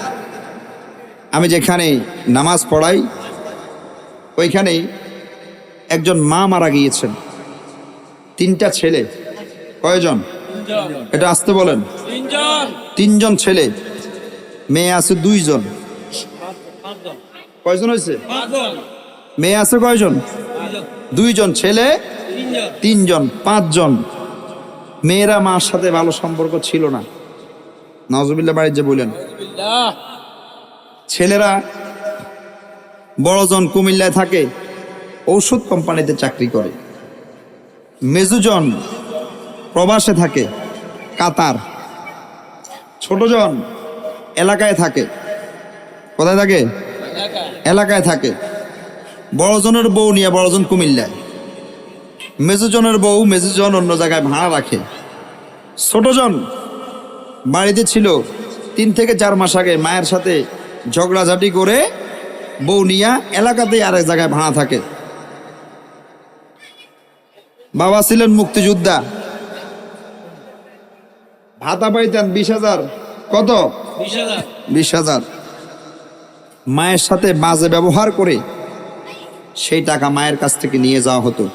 আমি যেখানে নামাজ পড়াই, ওইখানে একজন মা মারা গিয়েছেন। 3টা ছেলে। কয়জন? এটা আসতে বলেন। 3জন ছেলে, মেয়ে আছে 2 জন। কয়জন হয়েছে? মেয়ে আছে কয়জন? 2 জন, ছেলে 3 জন, 5 জন। মেয়েরা মার সাথে ভালো সম্পর্ক ছিল না। নাউজুবিল্লাহ বাড়ি যে বলেন। ছেলেরা বড়জন কুমিল্লায় থাকে, ঔষধ কোম্পানিতে চাকরি করে। মেজুজন প্রবাসে থাকে, কাতার। ছোটজন এলাকায় থাকে। কোথায় থাকে? এলাকায় থাকে। বড়জনের বউ নিয়ে বড়জন কুমিল্লায়, মেজুজনের বউ মেজুজন অন্য জায়গায় ভাড়া রাখে। ছোটজন বাড়িতে ছিল। 3 থেকে 4 মাস আগে মায়ের সাথে ঝগড়াঝাটি করে বউ নিয়ে এলাকাতেই আরেক জায়গায় ভাড়া থাকে। বাবা ছিলেন মুক্তিযোদ্ধা, ভাতা পাইতেন 20,000। কত? 20,000। মায়ের সাথে বাজে ব্যবহার করে সেই টাকা মায়ের কাছ থেকে নিয়ে যাওয়া হতো।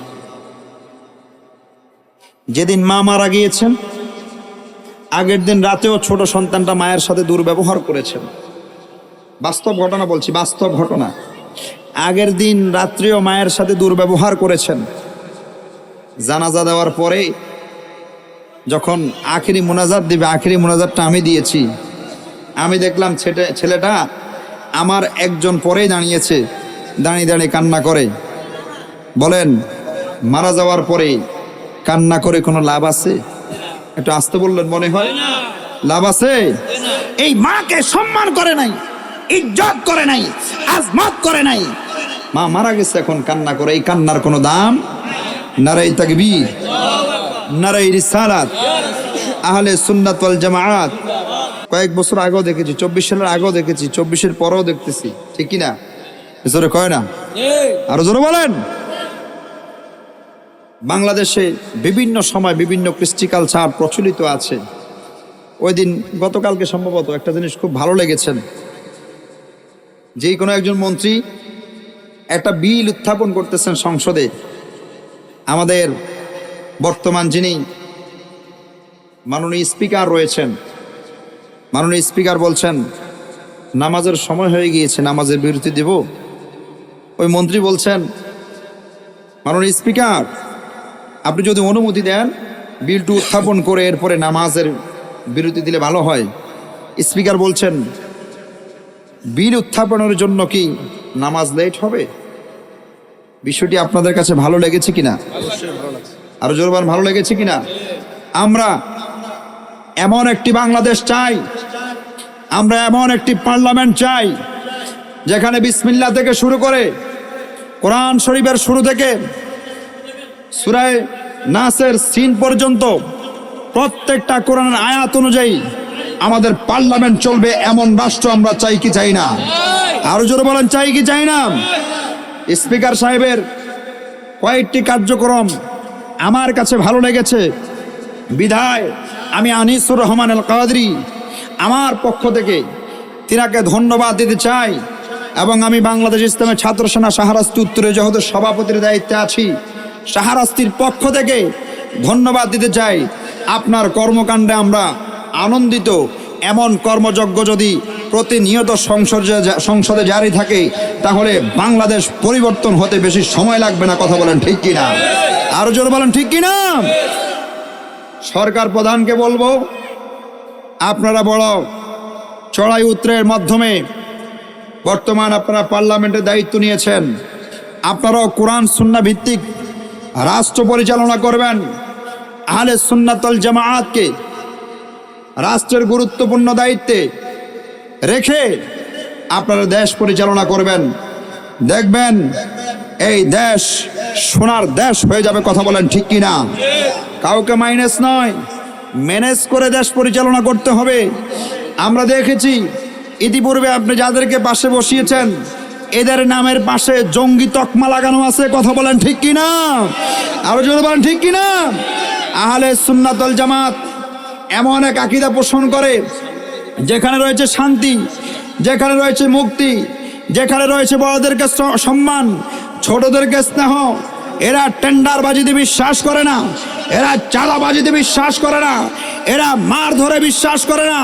যেদিন মা মারা গিয়েছেন, আগের দিন রাতেও ছোট সন্তানটা মায়ের সাথে দুর্ব্যবহার করেছেন। বাস্তব ঘটনা বলছি, বাস্তব ঘটনা। আগের দিন রাত্রেও মায়ের সাথে দুর্ব্যবহার করেছেন। জানাজা দেওয়ার পরে যখন আখেরি মোনাজাত দিবে, আখেরি মোনাজাতটা আমি দিয়েছি। আমি দেখলাম ছেলেটা আমার একজন পরেই দাঁড়িয়েছে, দাঁড়িয়ে দাঁড়িয়ে কান্না করে। বলেন, মারা যাওয়ার পরে কান্না করে কোনো লাভ আছে? একটু আসতে বললেন, মনে হয় লাভ আছে? এই মাকে সম্মান করে নাই, ইজ্জত করে নাই, আজমত করে নাই। মা মারা গেছে, এখন কান্না করে। এই কান্নার কোনো দাম? নারায়ে তাকবীর, নারায়ে রিসালাত। আহলে সুন্নাত ওয়াল জামাআত কয়েক বছর আগেও দেখেছি, 24 সালের আগেও দেখেছি, 24-এর পরেও দেখতেছি, ঠিক কি না? জোরে কয় না, আরো জোরে বলেন। বাংলাদেশে বিভিন্ন সময় বিভিন্ন কৃষ্টি কালচার প্রচলিত আছে। ওই দিন গতকালকে সম্ভবত একটা জিনিস খুব ভালো লেগেছেন, যে কোনো একজন মন্ত্রী একটা বিল উত্থাপন করতেছেন সংসদে। আমাদের বর্তমান যিনি মাননীয় স্পিকার রয়েছেন, মাননীয় স্পিকার বলছেন নামাজের সময় হয়ে গিয়েছে, নামাজের বিরতি দেব। ওই মন্ত্রী বলছেন, মাননীয় স্পিকার আপনি যদি অনুমতি দেন বিলটি উত্থাপন করে এরপরে নামাজের বিরতি দিলে ভালো হয়। স্পিকার বলছেন, বিল উত্থাপনের জন্য কি নামাজ লেট হবে? বিষয়টি আপনাদের কাছে ভালো লেগেছে কিনা? আরো জোরবার ভালো লেগেছে কিনা? আমরা এমন একটি বাংলাদেশ চাই, আমরা এমন একটি পার্লামেন্ট চাই যেখানে বিসমিল্লাহ থেকে শুরু করে কোরআন শরীফের শুরু থেকে সূরা নাসের সিন পর্যন্ত প্রত্যেকটা কোরআনের আয়াত অনুযায়ী আমাদের পার্লামেন্ট চলবে, এমন রাষ্ট্র আমরা চাই কি চাই না? আরো জোরে বলেন, চাই কি চাই না? স্পিকার সাহেবের কয়েকটি কার্যক্রম আমার কাছে ভালো লেগেছে, বিধায় আমি আনিসুর রহমান আল কাদরি আমার পক্ষ থেকে তিনাকে ধন্যবাদ দিতে চাই। এবং আমি বাংলাদেশ ইসলামের ছাত্র সেনা শাহরাস্তি উত্তরে যেহেতু সভাপতির দায়িত্বে আছি, শাহরাস্তির পক্ষ থেকে ধন্যবাদ দিতে চাই। আপনার কর্মকাণ্ডে আমরা আনন্দিত। এমন কর্মযজ্ঞ যদি প্রতিনিয়ত সংসদে জারি থাকে তাহলে বাংলাদেশ পরিবর্তন হতে বেশি সময় লাগবে না। কথা বলেন ঠিক কিনা? আরো জোরে বলেন ঠিক কিনা? সরকার প্রধানকে বলবো, আপনারা বড় চড়াই উতরের মাধ্যমে বর্তমান আপনারা পার্লামেন্টের দায়িত্ব নিয়েছেন, আপনারাও কোরআন সুন্নাহ ভিত্তিক রাষ্ট্র পরিচালনা করবেন। আহলে সুন্নাত ওয়াল জামাআতকে রাষ্ট্রের গুরুত্বপূর্ণ দায়িত্বে রেখে আপনারা দেশ পরিচালনা করবেন। দেখবেন এই দেশ সোনার দেশ হয়ে যাবে। কথা বলেন ঠিক কিনা? কাউকে মাইনাস নয়, ম্যানেজ করে দেশ পরিচালনা করতে হবে। আমরা দেখেছি ইতিপূর্বে আপনি যাদেরকে পাশে বসিয়েছেন এদের নামের পাশে জঙ্গি তকমা লাগানো আছে। কথা বলেন ঠিক কিনা? আরো জোরে বলেন ঠিক কিনা? আহলে সুন্নাত ওয়াল জামাত এমন এক আকীদা পোষণ করে যেখানে রয়েছে শান্তি, যেখানে রয়েছে মুক্তি, যেখানে রয়েছে বড়দেরকে সম্মান, ছোটদেরকে স্নেহ। এরা টেন্ডারবাজিতে বিশ্বাস করে না, এরা চাঁদাবাজিতে বিশ্বাস করে না, এরা মার ধরে বিশ্বাস করে না,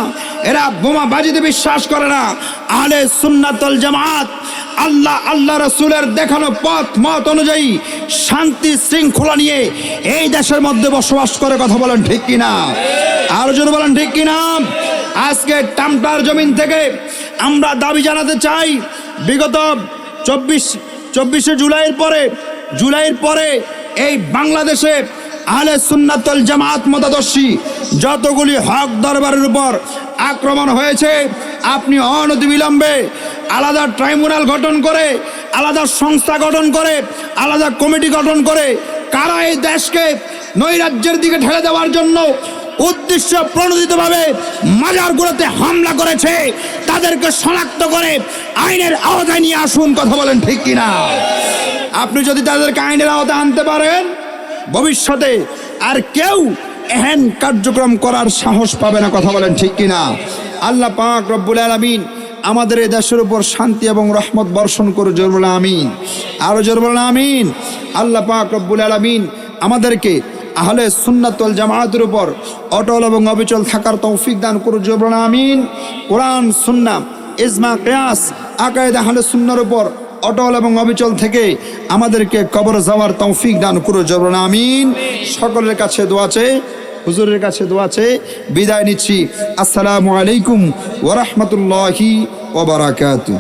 এরা বোমাবাজিতে বিশ্বাস করে না। আহলে সুন্নাত ওয়াল জামাত আল্লাহ রাসূলের দেখানো পথ মত অনুযায়ী শান্তি শৃঙ্খলা নিয়ে এই দেশের মধ্যে বসবাস করে। কথা বলেন ঠিক কিনা? আরো জোরে বলেন ঠিক কিনা? আজকে টামটার জমিন থেকে আমরা দাবি জানাতে চাই, বিগত 24শে জুলাইয়ের পরে এই বাংলাদেশে আহলে সুন্নাত ওয়াল জামাত মতাদর্শী যতগুলি হক দরবারের উপর আক্রমণ হয়েছে, আপনি অনতিবিলম্বে আলাদা ট্রাইব্যুনাল গঠন করে, আলাদা সংস্থা গঠন করে, আলাদা কমিটি গঠন করে কারা এই দেশকে নৈরাজ্যের দিকে ঠেলে দেওয়ার জন্য উদ্দেশ্য প্রণোদিতভাবে মাজারগুলোতে হামলা করেছে তাদেরকে শনাক্ত করে আইনের আওতায় নিয়ে আসুন। কথা বলেন ঠিক কিনা? আপনি যদি তাদেরকে আইনের আওতায় আনতে পারেন, ভবিষ্যতে আর কেউ এহেন কার্যক্রম করার সাহস পাবে না। কথা বলেন ঠিক কিনা? আল্লাহ পাক রব্বুল আলামিন আমাদের এই দেশের উপর শান্তি এবং রহমত বর্ষণ করে। জোর বলেন আমিন। আরো জোর বলেন আমিন। আল্লাহ পাক রব্বুল আলামিন আমাদেরকে আহলে সুন্নাত ওয়াল জামাআতের উপর অটল এবং অবিচল থাকার তৌফিক দান করুন। জোর বলেন আমিন। কোরআন সুন্নাহ ইজমা কিয়াস আকায়েদ আহলে সুন্নাহর উপর অটল এবং অবিচল থেকে আমাদেরকে কবর যাওয়ার তৌফিক দান করুন। জোর বলেন আমিন। সকলের কাছে দোয়া চেয়ে, হুজুরের কাছে দোয়া চেয়ে বিদায় নিচ্ছি। আসসালামু আলাইকুম ওয়া রাহমাতুল্লাহি ওয়া বারাকাতুহু।